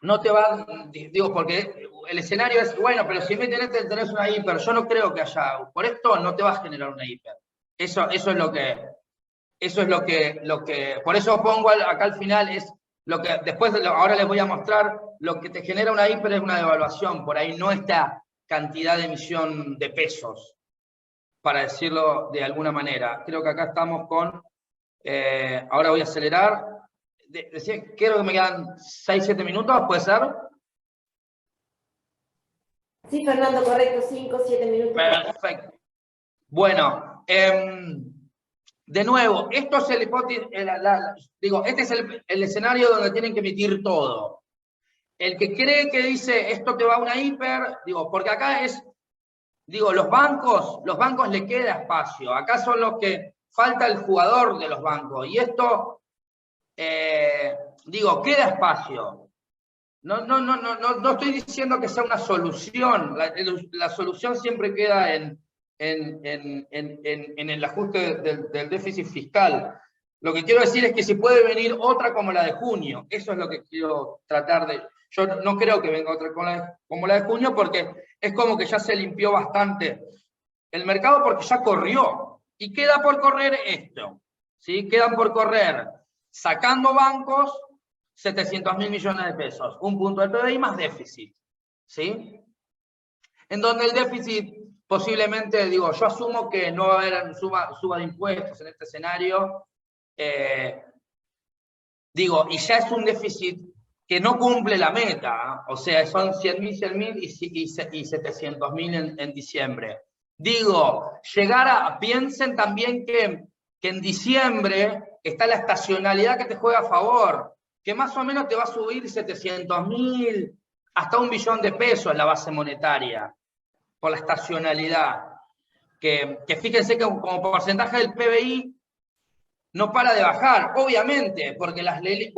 [SPEAKER 2] no te van, digo, porque el escenario es, bueno, pero si emiten este tenés una hiper, yo no creo que haya, por esto no te vas a generar una hiper. Eso es lo que, por eso pongo acá al final, es lo que, después, ahora les voy a mostrar, lo que te genera una hiper es una devaluación, por ahí no esta cantidad de emisión de pesos, para decirlo de alguna manera. Creo que acá estamos con, ahora voy a acelerar, creo que me quedan 6-7 minutos, ¿puede ser?
[SPEAKER 1] Sí, Fernando, correcto, 5-7 minutos.
[SPEAKER 2] Perfecto. Bueno, de nuevo, esto es este es el escenario donde tienen que emitir todo. El que cree que dice, esto te va a una hiper, porque acá los bancos le queda espacio. Acá son los que falta el jugador de los bancos. Y esto, queda espacio. No estoy diciendo que sea una solución. La solución siempre queda en el ajuste del déficit fiscal. Lo que quiero decir es que si puede venir otra como la de junio. Eso es lo que quiero tratar de... Yo no creo que venga otra como la de junio, porque es como que ya se limpió bastante el mercado, porque ya corrió. Y queda por correr esto, ¿sí? Quedan por correr, sacando bancos, 700.000 millones de pesos. 1 punto del PBI más déficit, ¿sí? En donde el déficit posiblemente, yo asumo que no va a haber suba de impuestos en este escenario. Y ya es un déficit que no cumple la meta, o sea, son 100.000 y 700.000 en diciembre. Piensen también que en diciembre está la estacionalidad que te juega a favor, que más o menos te va a subir 700.000 hasta 1 billón de pesos en la base monetaria, por la estacionalidad. Que fíjense que como porcentaje del PBI no para de bajar, obviamente, porque las LELIQ,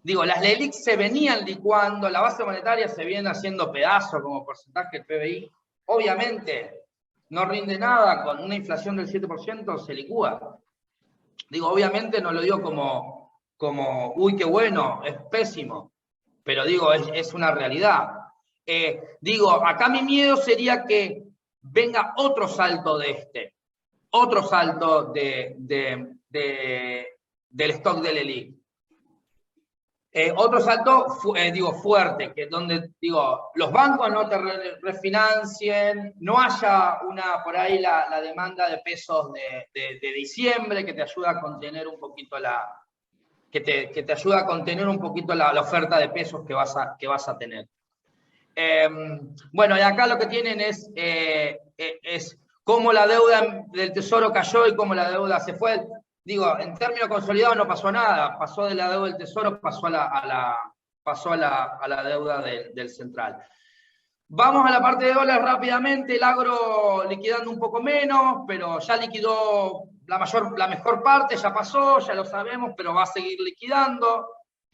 [SPEAKER 2] las LELIQ se venían licuando, la base monetaria se viene haciendo pedazo como porcentaje del PBI, obviamente, no rinde nada, con una inflación del 7% se licúa. Obviamente no lo digo como uy, qué bueno, es pésimo, pero es una realidad. Digo, acá mi miedo sería que venga otro salto otro salto del stock del ELIC. Otro salto, digo, fuerte, que es donde, digo, los bancos no te refinancien, no haya por ahí la demanda de pesos de diciembre, que te ayuda a contener un poquito que te ayuda a contener un poquito la oferta de pesos que vas a tener. Bueno, y acá lo que tienen es cómo la deuda del Tesoro cayó y cómo la deuda se fue. Digo, en términos consolidados no pasó nada, pasó de la deuda del Tesoro, pasó a la deuda del Central. Vamos a la parte de dólares rápidamente, el agro liquidando un poco menos, pero ya liquidó la mejor parte, ya pasó, ya lo sabemos, pero va a seguir liquidando.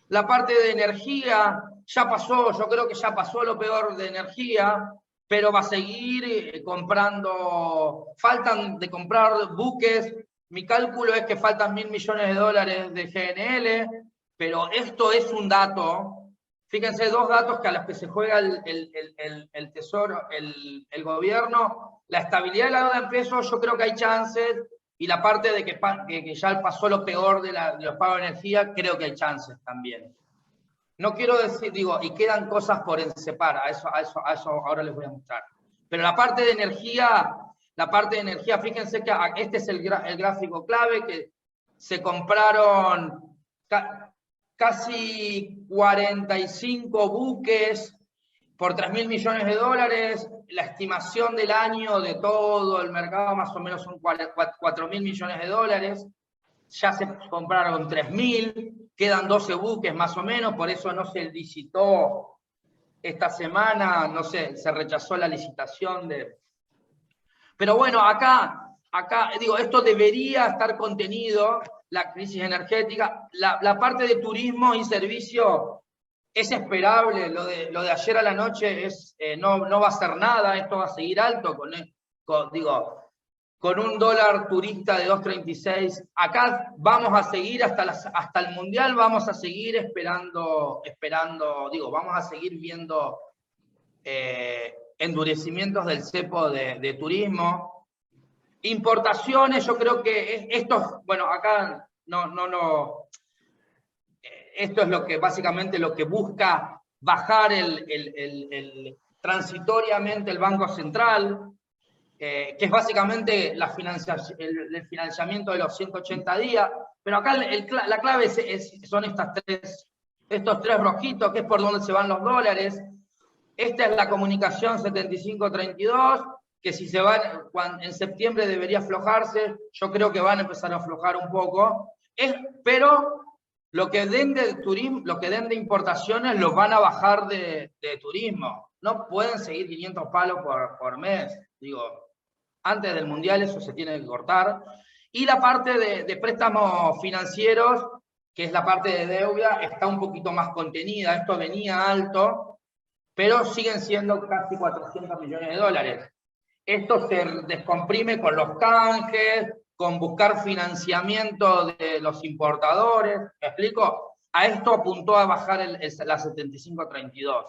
[SPEAKER 2] La parte de energía ya pasó, yo creo que ya pasó lo peor de energía, pero va a seguir comprando, faltan de comprar buques. Mi cálculo es que faltan $1.000 millones de GNL, pero esto es un dato. Fíjense, dos datos a los que se juega el Tesoro, el gobierno. La estabilidad de la deuda en pesos, yo creo que hay chances, y la parte de que ya pasó lo peor de los pagos de energía, creo que hay chances también. No quiero decir, digo, y quedan cosas por ensepar, a eso ahora les voy a mostrar. Pero la parte de energía, fíjense que este es el gráfico clave, que se compraron casi 45 buques por $3.000 millones. La estimación del año de todo el mercado más o menos son $4.000 millones. Ya se compraron 3.000, quedan 12 buques más o menos, por eso no se licitó esta semana, no sé, se rechazó la licitación de... Pero bueno, acá digo, esto debería estar contenido, la crisis energética. La parte de turismo y servicio es esperable, lo de ayer a la noche no va a ser nada, esto va a seguir alto, con un dólar turista de 2.36, acá vamos a seguir hasta el Mundial, vamos a seguir esperando, vamos a seguir viendo endurecimientos del cepo de turismo. Importaciones, yo creo que bueno, acá esto es básicamente lo que busca bajar transitoriamente el Banco Central, que es básicamente el financiamiento de los 180 días, pero acá la clave son estos tres rojitos, que es por donde se van los dólares. Esta es la comunicación 7532, que si se van, en septiembre debería aflojarse, yo creo que van a empezar a aflojar un poco, pero lo que den de turismo, lo que den de importaciones, los van a bajar de turismo. No pueden seguir 500 palos por mes, digo. Antes del Mundial eso se tiene que cortar. Y la parte de préstamos financieros, que es la parte de deuda, está un poquito más contenida. Esto venía alto, pero siguen siendo casi $400 millones. Esto se descomprime con los canjes, con buscar financiamiento de los importadores. ¿Me explico? A esto apuntó a bajar la 7532.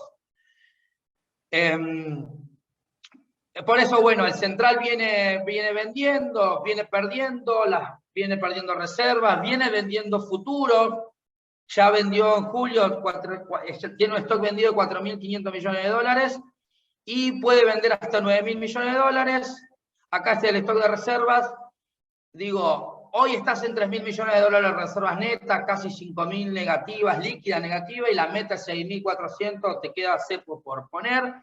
[SPEAKER 2] Por eso, bueno, el Central viene vendiendo, viene perdiendo reservas, viene vendiendo futuros. Ya vendió en julio, tiene un stock vendido de $4.500 millones y puede vender hasta $9.000 millones. Acá está el stock de reservas. Digo, hoy estás en $3.000 millones de reservas netas, casi 5.000 negativas, líquida negativa, y la meta es 6.400, te queda cepo por poner.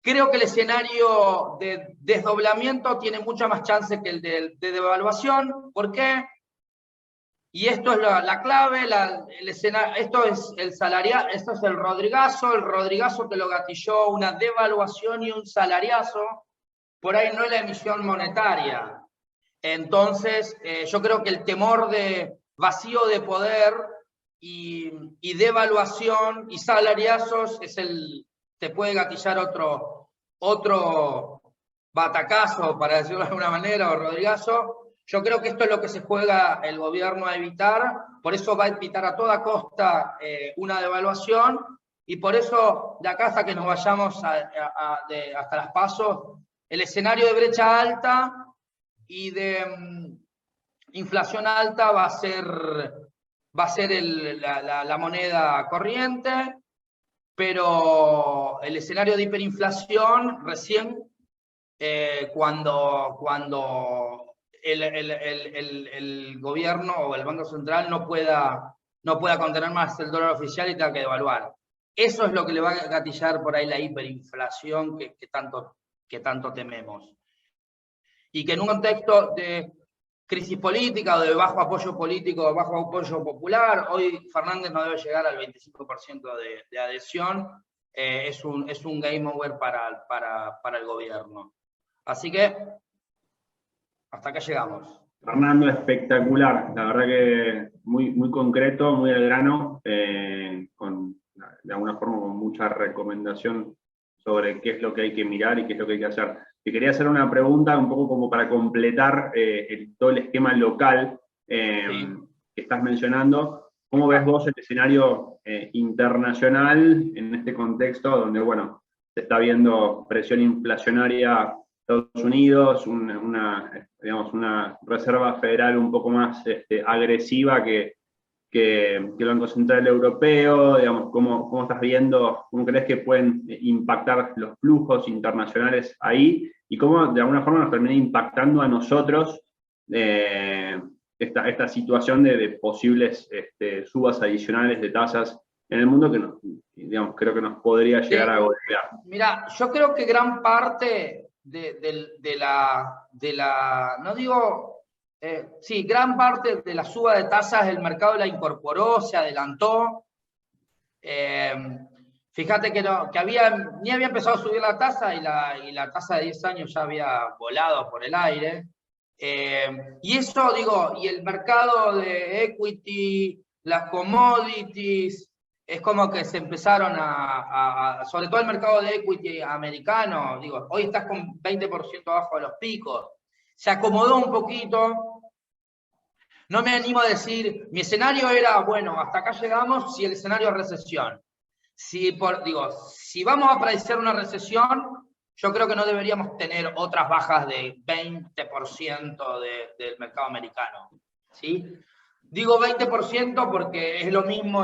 [SPEAKER 2] Creo que el escenario de desdoblamiento tiene mucha más chance que el de devaluación. ¿Por qué? Y esto es la clave, esto es el salarial, esto es el Rodrigazo que lo gatilló una devaluación y un salariazo, por ahí no es la emisión monetaria. Entonces, yo creo que el temor de vacío de poder y devaluación y salariazos te puede gatillar otro batacazo, para decirlo de alguna manera, o Rodrigazo. Yo creo que esto es lo que se juega el gobierno a evitar, por eso va a evitar a toda costa una devaluación, Y por eso, de acá hasta que nos vayamos hasta las PASO, el escenario de brecha alta y de inflación alta va a ser la moneda corriente, pero el escenario de hiperinflación recién cuando el gobierno o el Banco Central no pueda contener más el dólar oficial y tenga que devaluar. Eso es lo que le va a gatillar por ahí la hiperinflación que tanto tememos. Y que en un contexto de crisis política o de bajo apoyo político, bajo apoyo popular, hoy Fernández no debe llegar al 25% de adhesión, es un game over para el gobierno. Así que, hasta acá llegamos.
[SPEAKER 3] Fernando, espectacular, la verdad que muy, muy concreto, muy al grano, de alguna forma con mucha recomendación sobre qué es lo que hay que mirar y qué es lo que hay que hacer. Te quería hacer una pregunta un poco como para completar todo el esquema local que estás mencionando. ¿Cómo ves vos el escenario internacional en este contexto donde, bueno, se está viendo presión inflacionaria en Estados Unidos, digamos, una reserva federal un poco más agresiva que el Banco Central Europeo? Digamos, ¿cómo estás viendo, cómo crees que pueden impactar los flujos internacionales ahí? Y cómo de alguna forma nos termina impactando a nosotros esta situación de posibles subas adicionales de tasas en el mundo que digamos, creo que nos podría llegar a golpear.
[SPEAKER 2] Mira, yo creo que gran parte no digo, sí, gran parte de la suba de tasas el mercado la incorporó, se adelantó. Fíjate que ni había empezado a subir la tasa y la tasa de 10 años ya había volado por el aire. Y eso, digo, y el mercado de equity, las commodities, es como que se empezaron sobre todo el mercado de equity americano, digo, hoy estás con 20% abajo de los picos, se acomodó un poquito. No me animo a decir, mi escenario era, bueno, hasta acá llegamos si el escenario es recesión. Si vamos a padecer una recesión, yo creo que no deberíamos tener otras bajas de 20% del mercado americano, ¿sí? Digo 20% porque es lo mismo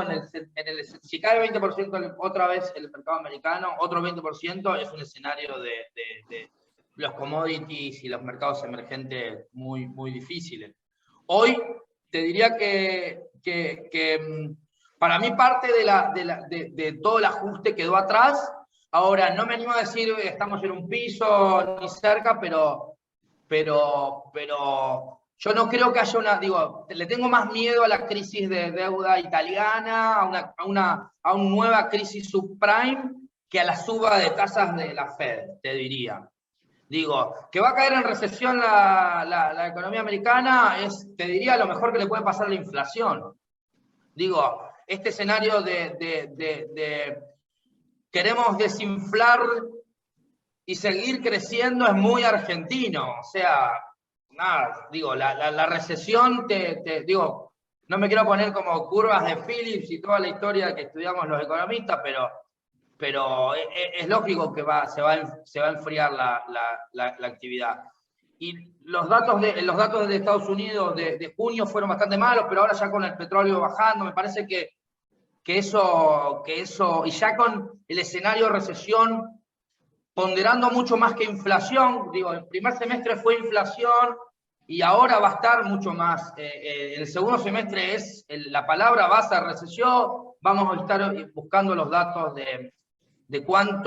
[SPEAKER 2] si cae 20% otra vez el mercado americano, otro 20% es un escenario de los commodities y los mercados emergentes muy, muy difíciles. Hoy te diría que para mí parte de todo el ajuste quedó atrás. Ahora, no me animo a decir estamos en un piso ni cerca, pero yo no creo que haya le tengo más miedo a la crisis de deuda italiana, a una nueva crisis subprime, que a la suba de tasas de la Fed, te diría. Digo, que va a caer en recesión la economía americana te diría, lo mejor que le puede pasar a la inflación. Digo, este escenario queremos desinflar y seguir creciendo es muy argentino. O sea, nada, digo, la recesión, digo, no me quiero poner como curvas de Phillips y toda la historia que estudiamos los economistas, pero es lógico que se va a enfriar la actividad. Y los datos de Estados Unidos de junio fueron bastante malos, pero ahora ya con el petróleo bajando, me parece que eso, y ya con el escenario de recesión ponderando mucho más que inflación, digo, el primer semestre fue inflación y ahora va a estar mucho más. El segundo semestre la palabra va a ser recesión, vamos a estar buscando los datos de cuán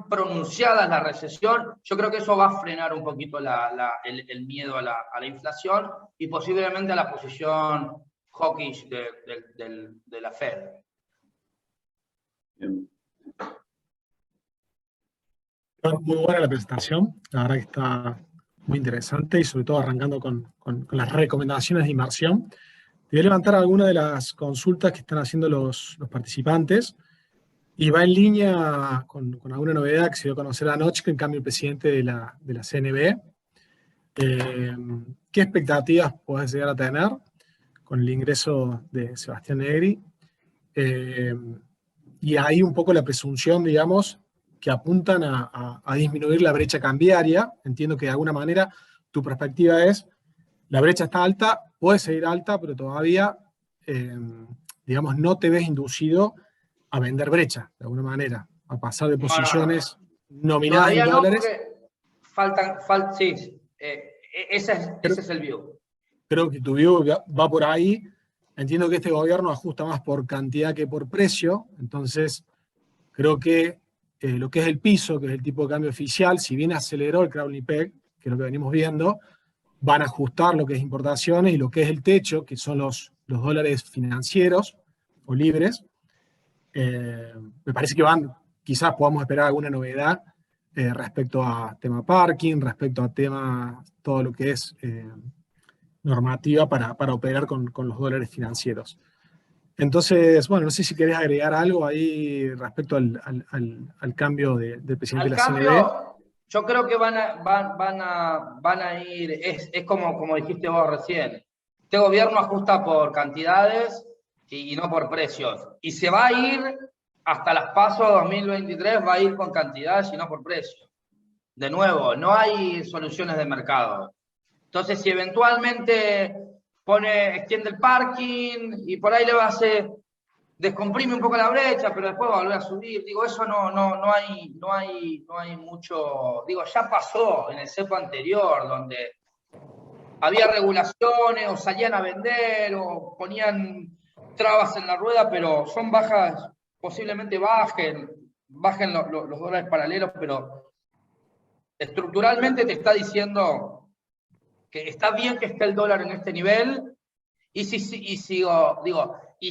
[SPEAKER 2] pronunciada es la recesión. Yo creo que eso va a frenar un poquito el miedo a la inflación y posiblemente a la posición hawkish de la Fed.
[SPEAKER 4] Muy buena la presentación, la verdad que está muy interesante y sobre todo arrancando con las recomendaciones de inversión. Te voy a levantar algunas de las consultas que están haciendo los participantes y va en línea con alguna novedad que se dio a conocer anoche, que en cambio el presidente de la CNB. ¿Qué expectativas podés llegar a tener con el ingreso de Sebastián Negri? y hay un poco la presunción, digamos, que apuntan a disminuir la brecha cambiaria. Entiendo que de alguna manera tu perspectiva es, la brecha está alta, puede seguir alta, pero todavía, digamos, no te ves inducido a vender brecha, de alguna manera, a pasar de
[SPEAKER 2] No,
[SPEAKER 4] posiciones nominadas en
[SPEAKER 2] todavía no,
[SPEAKER 4] dólares.
[SPEAKER 2] porque sí, ese
[SPEAKER 4] Creo,
[SPEAKER 2] es el view.
[SPEAKER 4] creo que tu view va por ahí. Entiendo que este gobierno ajusta más por cantidad que por precio, entonces creo que lo que es el piso, que es el tipo de cambio oficial, si bien aceleró el Crowley Peg, que es lo que venimos viendo, van a ajustar lo que es importaciones y lo que es el techo, que son los dólares financieros o libres. Me parece que quizás podamos esperar alguna novedad respecto a tema parking, respecto a tema, todo lo que es normativa para operar con los dólares financieros. Entonces, bueno, no sé si querés agregar algo ahí respecto al cambio del presidente de
[SPEAKER 2] Al
[SPEAKER 4] la CNB.
[SPEAKER 2] cambio, yo creo que van a ir, es como dijiste vos recién, este gobierno ajusta por cantidades y no por precios. Y se va a ir hasta las PASO 2023, va a ir con cantidades y no por precios. De nuevo, no hay soluciones de mercado. Entonces, si eventualmente extiende el parking y por ahí le va a hacer, descomprime un poco la brecha, pero después va a volver a subir. Digo, eso no hay mucho. Digo, ya pasó en el cepo anterior, donde había regulaciones, o salían a vender, o ponían trabas en la rueda, pero son bajas, posiblemente bajen los dólares paralelos, pero estructuralmente te está diciendo que está bien que esté el dólar en este nivel, y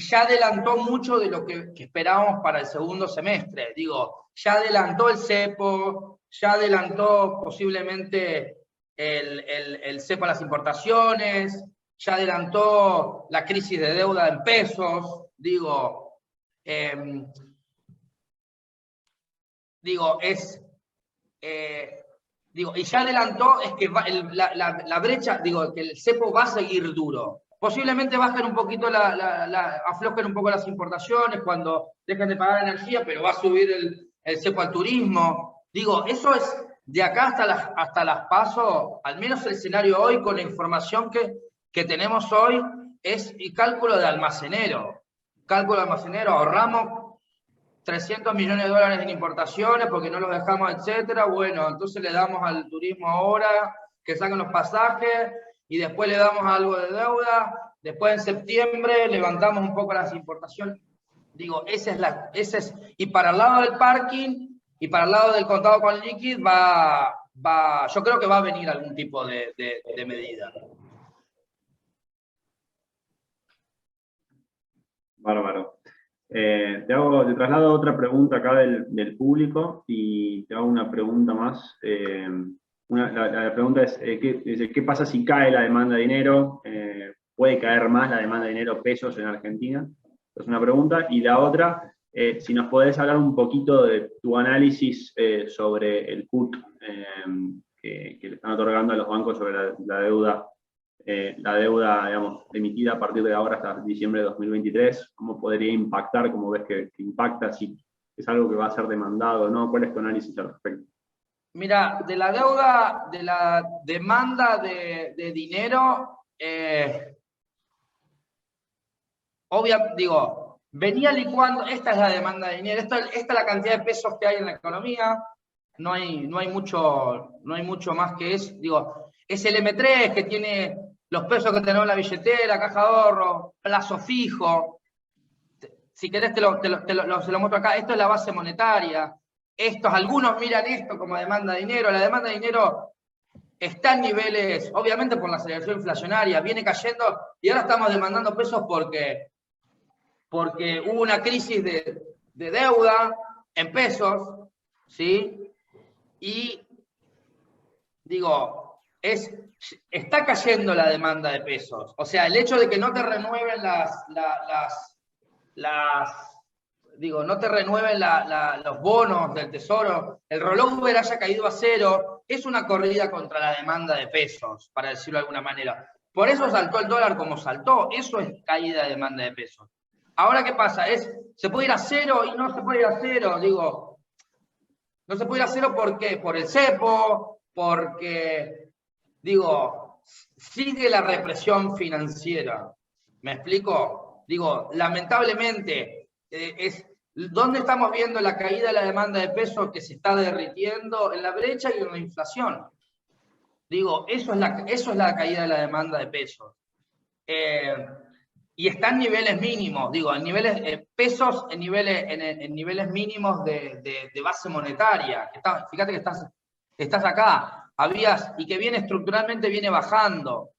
[SPEAKER 2] ya adelantó mucho de lo que esperábamos para el segundo semestre. Digo, ya adelantó el cepo, ya adelantó posiblemente el cepo a las importaciones, ya adelantó la crisis de deuda en pesos. Digo, y ya adelantó es que la brecha, que el cepo va a seguir duro. Posiblemente bajen un poquito, aflojen un poco las importaciones cuando dejen de pagar energía, pero va a subir el cepo al turismo. Eso es de acá hasta las PASO, al menos el escenario hoy, con la información que tenemos hoy, es cálculo de almacenero. Cálculo de almacenero, ahorramos 300 millones de dólares en importaciones porque no los dejamos, etcétera. Bueno, entonces le damos al turismo ahora que saquen los pasajes y después le damos algo de deuda. Después en septiembre levantamos un poco las importaciones. Y para el lado del parking y para el lado del contado con liquid yo creo que va a venir algún tipo de medida.
[SPEAKER 3] Bárbaro. Te traslado otra pregunta acá del público y te hago una pregunta más. La pregunta es, ¿qué pasa si cae la demanda de dinero? ¿Puede caer más la demanda de dinero pesos en Argentina? Es una pregunta. Y la otra, si nos podés hablar un poquito de tu análisis sobre el put que le están otorgando a los bancos sobre la deuda. Digamos, emitida a partir de ahora hasta diciembre de 2023, ¿cómo podría impactar? ¿Cómo ves que impacta? Si es algo que va a ser demandado o no. ¿Cuál es tu análisis al respecto?
[SPEAKER 2] Mira, de la deuda, de la demanda de dinero, venía licuando, esta es la demanda de dinero, esta es la cantidad de pesos que hay en la economía, no hay mucho más que eso. Es el M3 que tiene los pesos que tenemos en la billetera, caja de ahorro, plazo fijo. Si querés se lo muestro acá. Esto es la base monetaria. Algunos miran esto como demanda de dinero. La demanda de dinero está en niveles, obviamente por la aceleración inflacionaria, viene cayendo y ahora estamos demandando pesos porque hubo una crisis de deuda en pesos, ¿sí? Y está cayendo la demanda de pesos. O sea, el hecho de que no te renueven no te renueven los bonos del tesoro, el rollover haya caído a cero, es una corrida contra la demanda de pesos, para decirlo de alguna manera. Por eso saltó el dólar como saltó, eso es caída de demanda de pesos. Ahora, ¿qué pasa? ¿Se puede ir a cero y no se puede ir a cero? Digo, no se puede ir a cero, ¿por qué? Por el cepo, porque, digo, sigue la represión financiera. ¿Me explico? Digo, lamentablemente, ¿dónde estamos viendo la caída de la demanda de pesos que se está derritiendo? En la brecha y en la inflación. Digo, eso es la caída de la demanda de pesos. Y está en niveles mínimos, digo, en niveles, pesos en niveles mínimos de base monetaria. Fíjate que estás acá, y que estructuralmente viene bajando.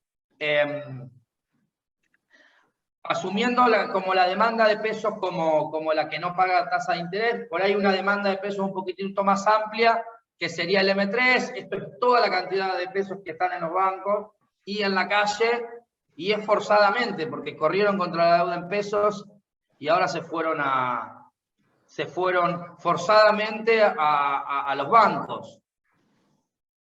[SPEAKER 2] Asumiendo como la demanda de pesos como la que no paga tasa de interés, por ahí una demanda de pesos un poquitito más amplia, que sería el M3, esto es toda la cantidad de pesos que están en los bancos y en la calle, y es forzadamente, porque corrieron contra la deuda en pesos y ahora se fueron forzadamente a los bancos.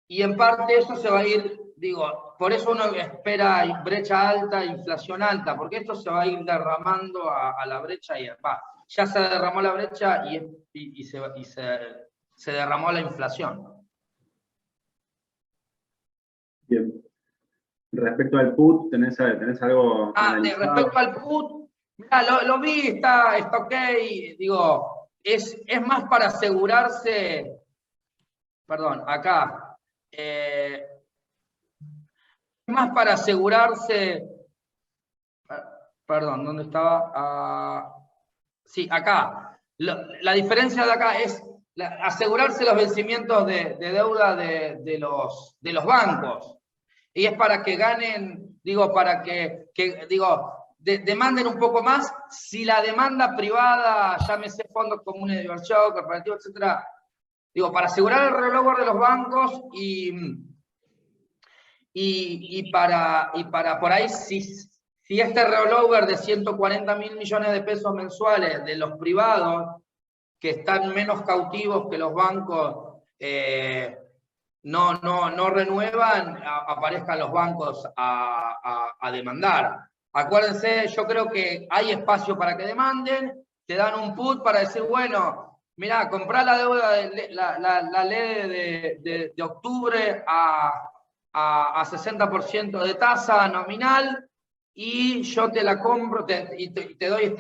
[SPEAKER 2] Y en parte eso se va a ir, digo, por eso uno espera brecha alta, inflación alta, porque esto se va a ir derramando a la brecha y ya se derramó la brecha y se derramó la inflación.
[SPEAKER 3] Bien. Respecto al PUT, ¿tenés algo analizado?
[SPEAKER 2] Respecto al PUT, mirá, lo vi, está ok, digo, es más para asegurarse, perdón, acá, es más para asegurarse, perdón, ¿dónde estaba? Sí, acá, la diferencia de acá es asegurarse los vencimientos de deuda de los bancos, y es para que ganen, digo, para que demanden un poco más. Si la demanda privada, llámese fondos comunes de inversión, corporativos, etcétera, digo, para asegurar el rollover de los bancos y para por ahí, si este rollover de 140.000 millones de pesos mensuales de los privados, que están menos cautivos que los bancos, no renuevan, aparezcan los bancos a demandar. Acuérdense, yo creo que hay espacio para que demanden, te dan un put para decir, bueno, mirá, comprá la deuda, la ley de octubre a 60% de tasa nominal, y yo te la compro, y te doy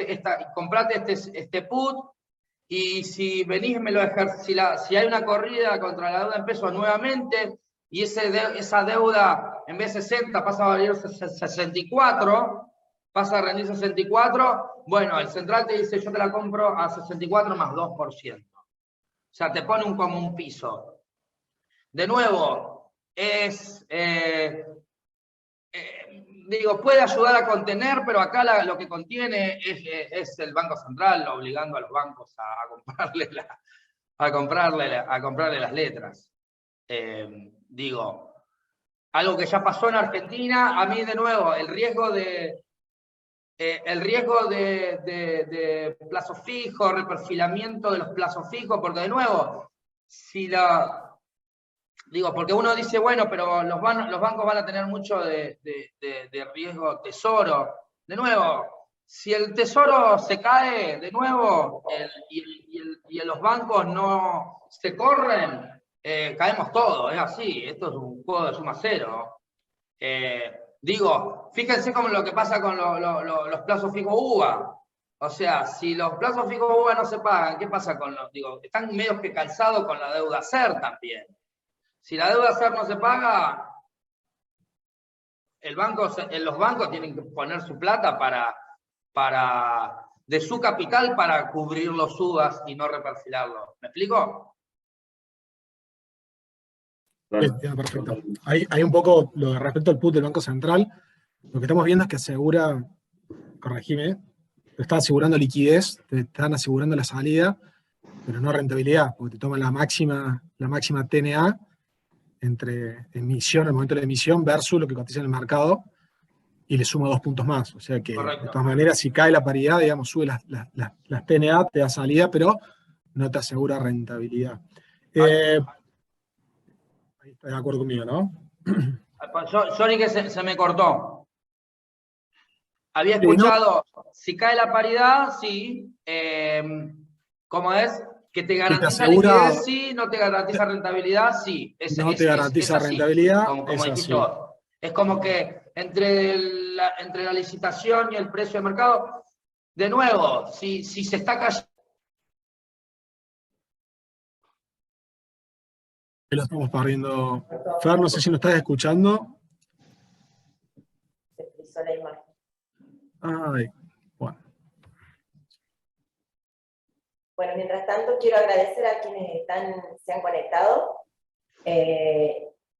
[SPEAKER 2] comprate este put, y si venís, si hay una corrida contra la deuda en pesos nuevamente, y esa deuda en vez de 60 pasa a valer 64, pasa a rendir 64, bueno, el central te dice, yo te la compro a 64 más 2%. O sea, te pone como un piso. De nuevo, digo, puede ayudar a contener, pero acá lo que contiene es el Banco Central obligando a los bancos a comprarle las letras. Digo, algo que ya pasó en Argentina. A mí, de nuevo, el riesgo de plazo fijo, reperfilamiento de los plazos fijos, porque de nuevo, porque uno dice, bueno, pero los bancos van a tener mucho de riesgo tesoro. De nuevo, si el tesoro se cae, de nuevo, y los bancos no se corren, caemos todos, es así, esto es un juego de suma cero. Fíjense como lo que pasa con los plazos fijos UVA. O sea, si los plazos fijos UVA no se pagan, ¿qué pasa con los? Están medio que calzados con la deuda SER también. Si la deuda SER no se paga, los bancos tienen que poner su plata de su capital para cubrir los UVAs y no reperfilarlos. ¿Me explico?
[SPEAKER 4] Perfecto. Hay un poco, respecto al put del Banco Central, lo que estamos viendo es que asegura, corregime, está asegurando liquidez, te están asegurando la salida, pero no rentabilidad, porque te toman la máxima TNA entre emisión, el momento de la emisión, versus lo que cotiza en el mercado, y le suma 2 puntos más. O sea que, correcto, de todas maneras, si cae la paridad, digamos, sube las TNA, te da salida, pero no te asegura rentabilidad. Ahí está de acuerdo conmigo, ¿no?
[SPEAKER 2] Sorry que se me cortó. había escuchado, si cae la paridad, sí. ¿Cómo es? Que te garantiza liquidez, sí. No te garantiza rentabilidad, sí.
[SPEAKER 4] No te garantiza
[SPEAKER 2] así,
[SPEAKER 4] rentabilidad,
[SPEAKER 2] como
[SPEAKER 4] es
[SPEAKER 2] dijiste
[SPEAKER 4] así.
[SPEAKER 2] vos. Es como que entre la licitación y el precio de mercado, de nuevo, si se está cayendo.
[SPEAKER 4] Lo estamos perdiendo. Fer, no sé si nos estás escuchando.
[SPEAKER 1] Se frizó la imagen.
[SPEAKER 4] Ay, bueno.
[SPEAKER 1] Bueno, mientras tanto, quiero agradecer a quienes se han conectado,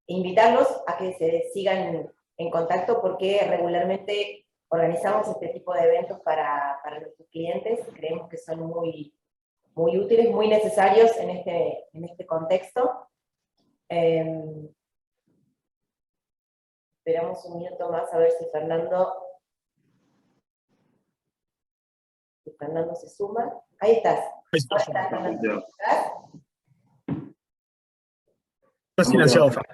[SPEAKER 1] invitarlos a que se sigan en contacto porque regularmente organizamos este tipo de eventos para nuestros clientes. Creemos que son muy, muy útiles, muy necesarios en este contexto. Esperamos un minuto más a ver si Fernando se suma. Ahí estás.
[SPEAKER 4] Ahí está.
[SPEAKER 1] Fernando.
[SPEAKER 4] Está silenciado, Fer.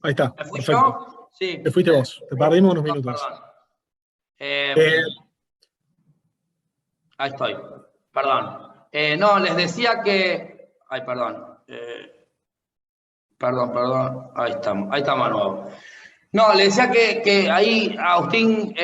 [SPEAKER 4] Ahí está.
[SPEAKER 2] ¿Me fui
[SPEAKER 4] Perfecto.
[SPEAKER 2] yo? Sí.
[SPEAKER 4] Te fuiste vos. Te perdimos unos minutos.
[SPEAKER 2] Perdón. Ahí estoy. Perdón. No, les decía que... Ay, perdón. Perdón. Ahí estamos de nuevo. No, le decía que ahí, Agustín,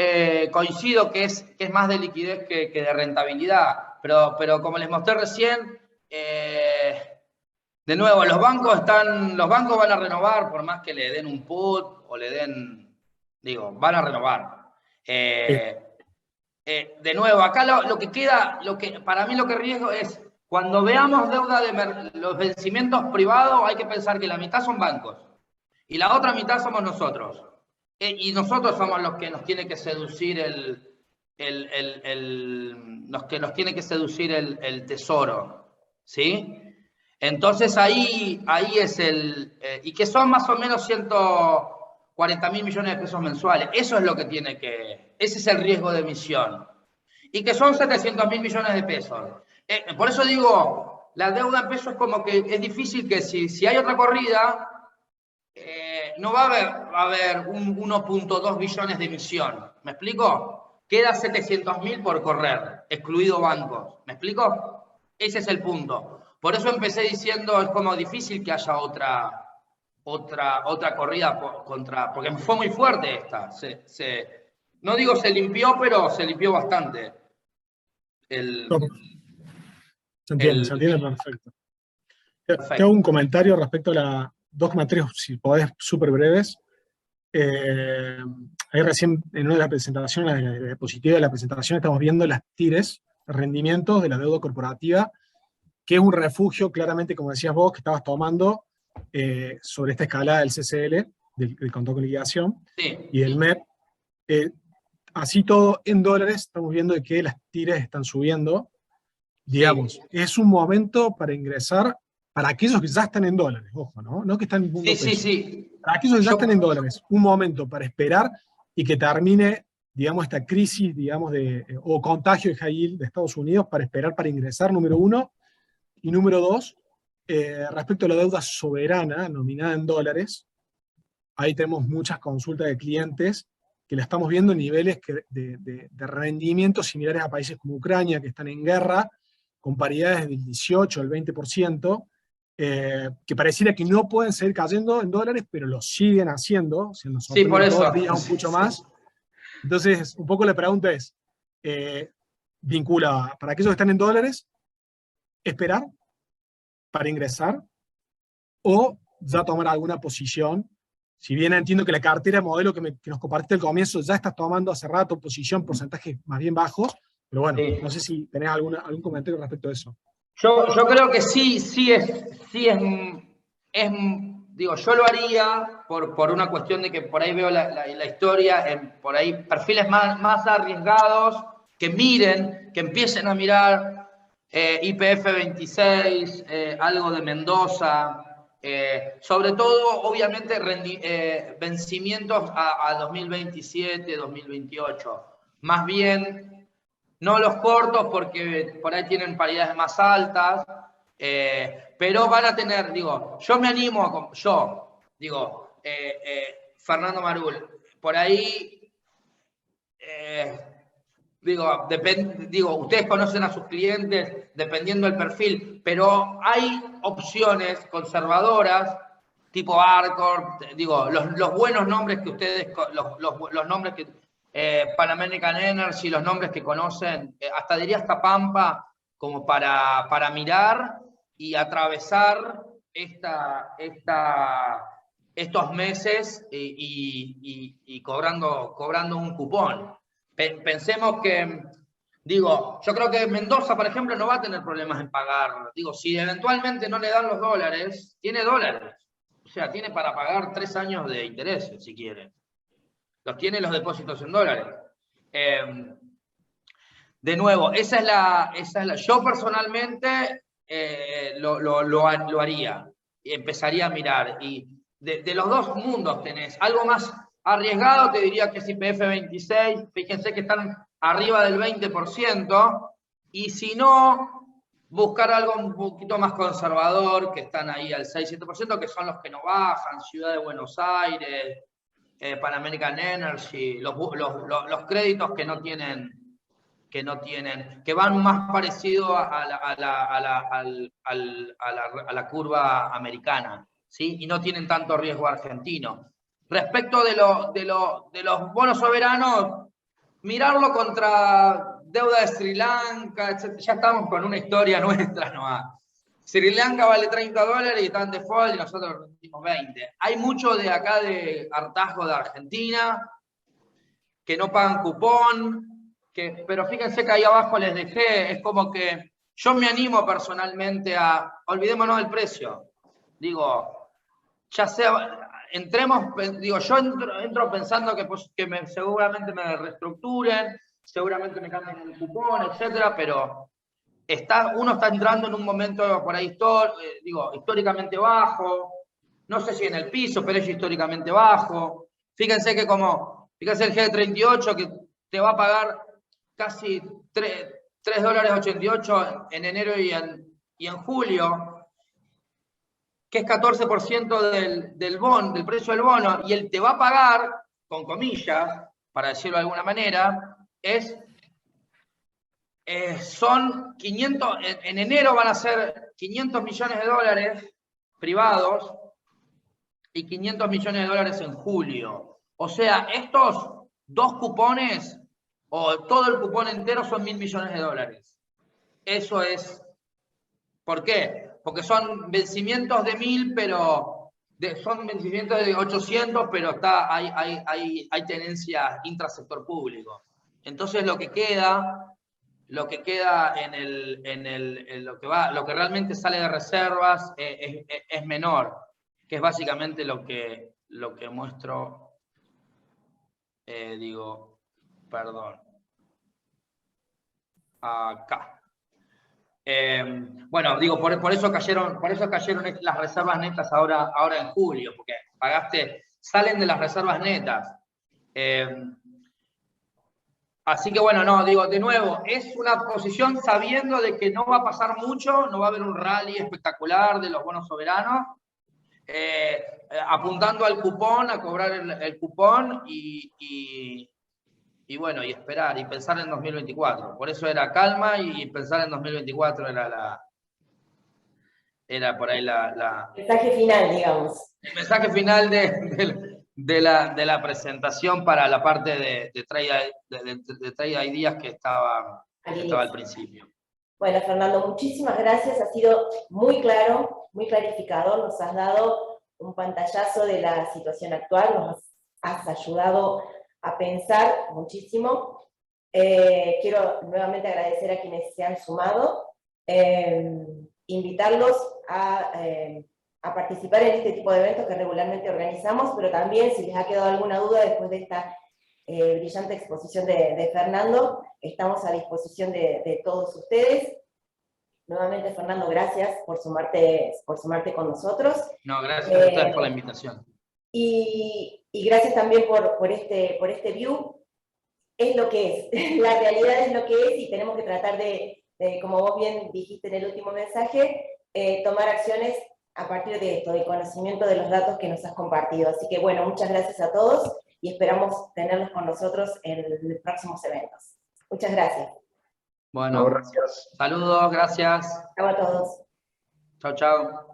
[SPEAKER 2] coincido que es más de liquidez que de rentabilidad, pero como les mostré recién, de nuevo, los bancos van a renovar, por más que le den un put o le den, van a renovar. De nuevo, acá lo que queda, para mí lo que riesgo es, cuando veamos deuda de los vencimientos privados, hay que pensar que la mitad son bancos y la otra mitad somos nosotros. Y nosotros somos los que nos tiene que seducir nos tiene que seducir el tesoro, ¿sí? Entonces ahí es y que son más o menos 140.000 millones de pesos mensuales. Eso es lo que ese es el riesgo de emisión. Y que son 700.000 millones de pesos. Por eso digo, la deuda en pesos es como que es difícil que si hay otra corrida, no va a haber un 1.2 billones de emisión. ¿Me explico? Queda 700.000 por correr, excluido bancos. ¿Me explico? Ese es el punto. Por eso empecé diciendo, es como difícil que haya otra corrida porque fue muy fuerte esta. No digo se limpió, pero se limpió bastante.
[SPEAKER 4] Se entiende perfecto. Te hago un comentario respecto a dos comentarios, si podés, súper breves. Ahí recién, en una de las presentaciones, en la diapositiva de la presentación, estamos viendo las TIRES, rendimientos de la deuda corporativa, que es un refugio, claramente, como decías vos, que estabas tomando sobre esta escalada del CCL, del contado con liquidación,
[SPEAKER 2] sí,
[SPEAKER 4] y del MEP. Así todo en dólares, estamos viendo que las TIRES están subiendo. Digamos, sí. Es un momento para ingresar para aquellos que ya están en dólares, ojo, ¿no? No que están en punto peso.
[SPEAKER 2] Sí.
[SPEAKER 4] Para aquellos que ya están en dólares, un momento para esperar y que termine, digamos, esta crisis, digamos, o contagio de high yield de Estados Unidos para esperar para ingresar, número uno. Y número dos, respecto a la deuda soberana nominada en dólares, ahí tenemos muchas consultas de clientes que la estamos viendo en niveles de rendimiento similares a países como Ucrania, que están en guerra, con paridades del 18 al 20%, que pareciera que no pueden seguir cayendo en dólares, pero lo siguen haciendo, o sea, nos
[SPEAKER 2] sí, por eso.
[SPEAKER 4] todos los días un mucho más. Entonces, un poco la pregunta es, vincula para aquellos que están en dólares, esperar para ingresar, o ya tomar alguna posición. Si bien entiendo que la cartera modelo que nos compartiste al comienzo ya estás tomando hace rato posición, porcentajes más bien bajos, pero bueno, sí. No sé si tenés algún comentario respecto a eso.
[SPEAKER 2] Yo creo que sí es, digo, yo lo haría por una cuestión de que por ahí veo la historia, por ahí perfiles más arriesgados, que miren, que empiecen a mirar YPF 26, algo de Mendoza, sobre todo, obviamente, vencimientos a 2027, 2028. Más bien, no los cortos porque por ahí tienen paridades más altas, pero van a tener, yo me animo, Fernando Marul, por ahí digo, ustedes conocen a sus clientes dependiendo del perfil, pero hay opciones conservadoras, tipo Arcor, digo, los buenos nombres que ustedes, los nombres que, Pan American Energy, los nombres que conocen, hasta diría hasta Pampa, como para mirar y atravesar estos meses y cobrando un cupón. Pensemos que, digo, yo creo que Mendoza, por ejemplo, no va a tener problemas en pagar. Digo, si eventualmente no le dan los dólares, tiene dólares. O sea, tiene para pagar 3 años de intereses, si quiere. Los tiene los depósitos en dólares. De nuevo, esa es la yo personalmente lo haría. Y empezaría a mirar. Y de los dos mundos tenés algo más arriesgado, te diría que es YPF 26, fíjense que están arriba del 20%, y si no, buscar algo un poquito más conservador, que están ahí al 6-7%, que son los que no bajan, Ciudad de Buenos Aires, Pan American Energy, los créditos que van más parecido a la curva americana, ¿sí? Y no tienen tanto riesgo argentino. Respecto de los bonos soberanos, mirarlo contra deuda de Sri Lanka, etc. Ya estamos con una historia nuestra, ¿no? Sri Lanka vale $30 y está en default y nosotros rendimos 20. Hay mucho de acá de hartazgo de Argentina, que no pagan cupón, pero fíjense que ahí abajo les dejé, es como que yo me animo personalmente a, olvidémonos del precio, digo, ya sea, entremos, digo, yo entro pensando que seguramente me reestructuren, seguramente me cambien el cupón, etcétera, pero uno está entrando en un momento por ahí históricamente bajo, no sé si en el piso, pero es históricamente bajo. Fíjense el G38 que te va a pagar casi $3.88 en enero y en julio, que es 14% del precio del bono, y él te va a pagar, con comillas, para decirlo de alguna manera, son 500, en enero van a ser $500 millones privados y $500 millones en julio. O sea, estos dos cupones, o todo el cupón entero, son $1.000 millones. Eso es. ¿Por qué? Porque son vencimientos de 1.000, pero son vencimientos de 800, pero hay tenencia intrasector público. Entonces lo que queda lo que realmente sale de reservas es menor, que es básicamente lo que muestro, acá. Bueno, digo, por eso cayeron las reservas netas ahora en julio, porque salen de las reservas netas. Así que bueno, no, digo, de nuevo, es una posición sabiendo de que no va a pasar mucho, no va a haber un rally espectacular de los bonos soberanos, apuntando al cupón, a cobrar el cupón y bueno, y esperar, y pensar en 2024. Por eso era calma, y pensar en 2024 era por ahí
[SPEAKER 1] mensaje final, digamos.
[SPEAKER 2] El mensaje final de la presentación para la parte de Trade Ideas que estaba al principio.
[SPEAKER 1] Bueno, Fernando, muchísimas gracias. Ha sido muy claro, muy clarificador. Nos has dado un pantallazo de la situación actual, nos has ayudado a pensar muchísimo. Quiero nuevamente agradecer a quienes se han sumado, invitarlos a participar en este tipo de eventos que regularmente organizamos, pero también, si les ha quedado alguna duda después de esta brillante exposición de Fernando, estamos a disposición de todos ustedes. Nuevamente, Fernando, gracias por sumarte con nosotros.
[SPEAKER 2] No, gracias a ustedes por la invitación.
[SPEAKER 1] Y gracias también por este view. Es lo que es, la realidad es lo que es, y tenemos que tratar de, como vos bien dijiste en el último mensaje, tomar acciones a partir de esto, del conocimiento de los datos que nos has compartido. Así que bueno, muchas gracias a todos y esperamos tenerlos con nosotros en los próximos eventos. Muchas gracias.
[SPEAKER 2] Bueno,
[SPEAKER 3] Gracias.
[SPEAKER 2] saludos, gracias.
[SPEAKER 1] Chao a todos.
[SPEAKER 2] Chao, chao.